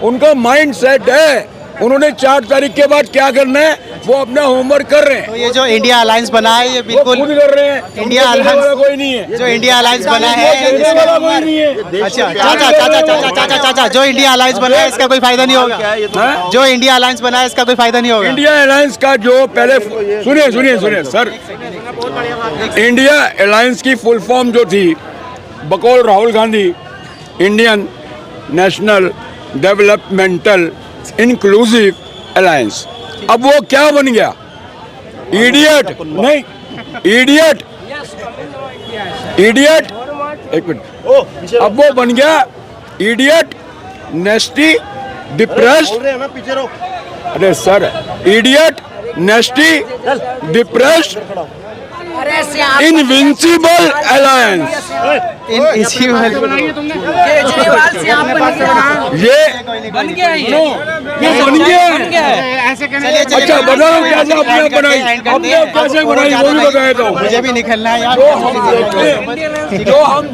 उनका माइंड सेट है। उन्होंने 4 तारीख के बाद क्या करना है वो अपना होमवर्क कर रहे हैं। तो ये जो इंडिया अलायंस बना है, ये बिल्कुल खुद कर रहे हैं। इंडिया अलायंस कोई नहीं है, जो इंडिया अलायंस बना है, कोई नहीं है। अच्छा, चाचा जो इंडिया अलायंस बना है इसका कोई फायदा नहीं होगा। जो इंडिया अलायंस बना है इसका कोई फायदा नहीं होगा। इंडिया अलायंस का जो पहले सुनिए सर, इंडिया अलायंस की फुल फॉर्म जो थी, बकौल Rahul Gandhi, Indian national developmental inclusive alliance. अब वो क्या बन गया? इडियट नहीं, इडियट एक मिनट, अब वो बन गया इडियट, नेस्टी, डिप्रेस्ड। अरे sir, idiot, नेस्टी, depressed invincible alliance. ये बन गया ये बन गया है। अच्छा बताओ कैसे अपने आप बनाई, अपने आप कैसे बनाई वो भी बताया तो मुझे भी निकलना है यार। जो हम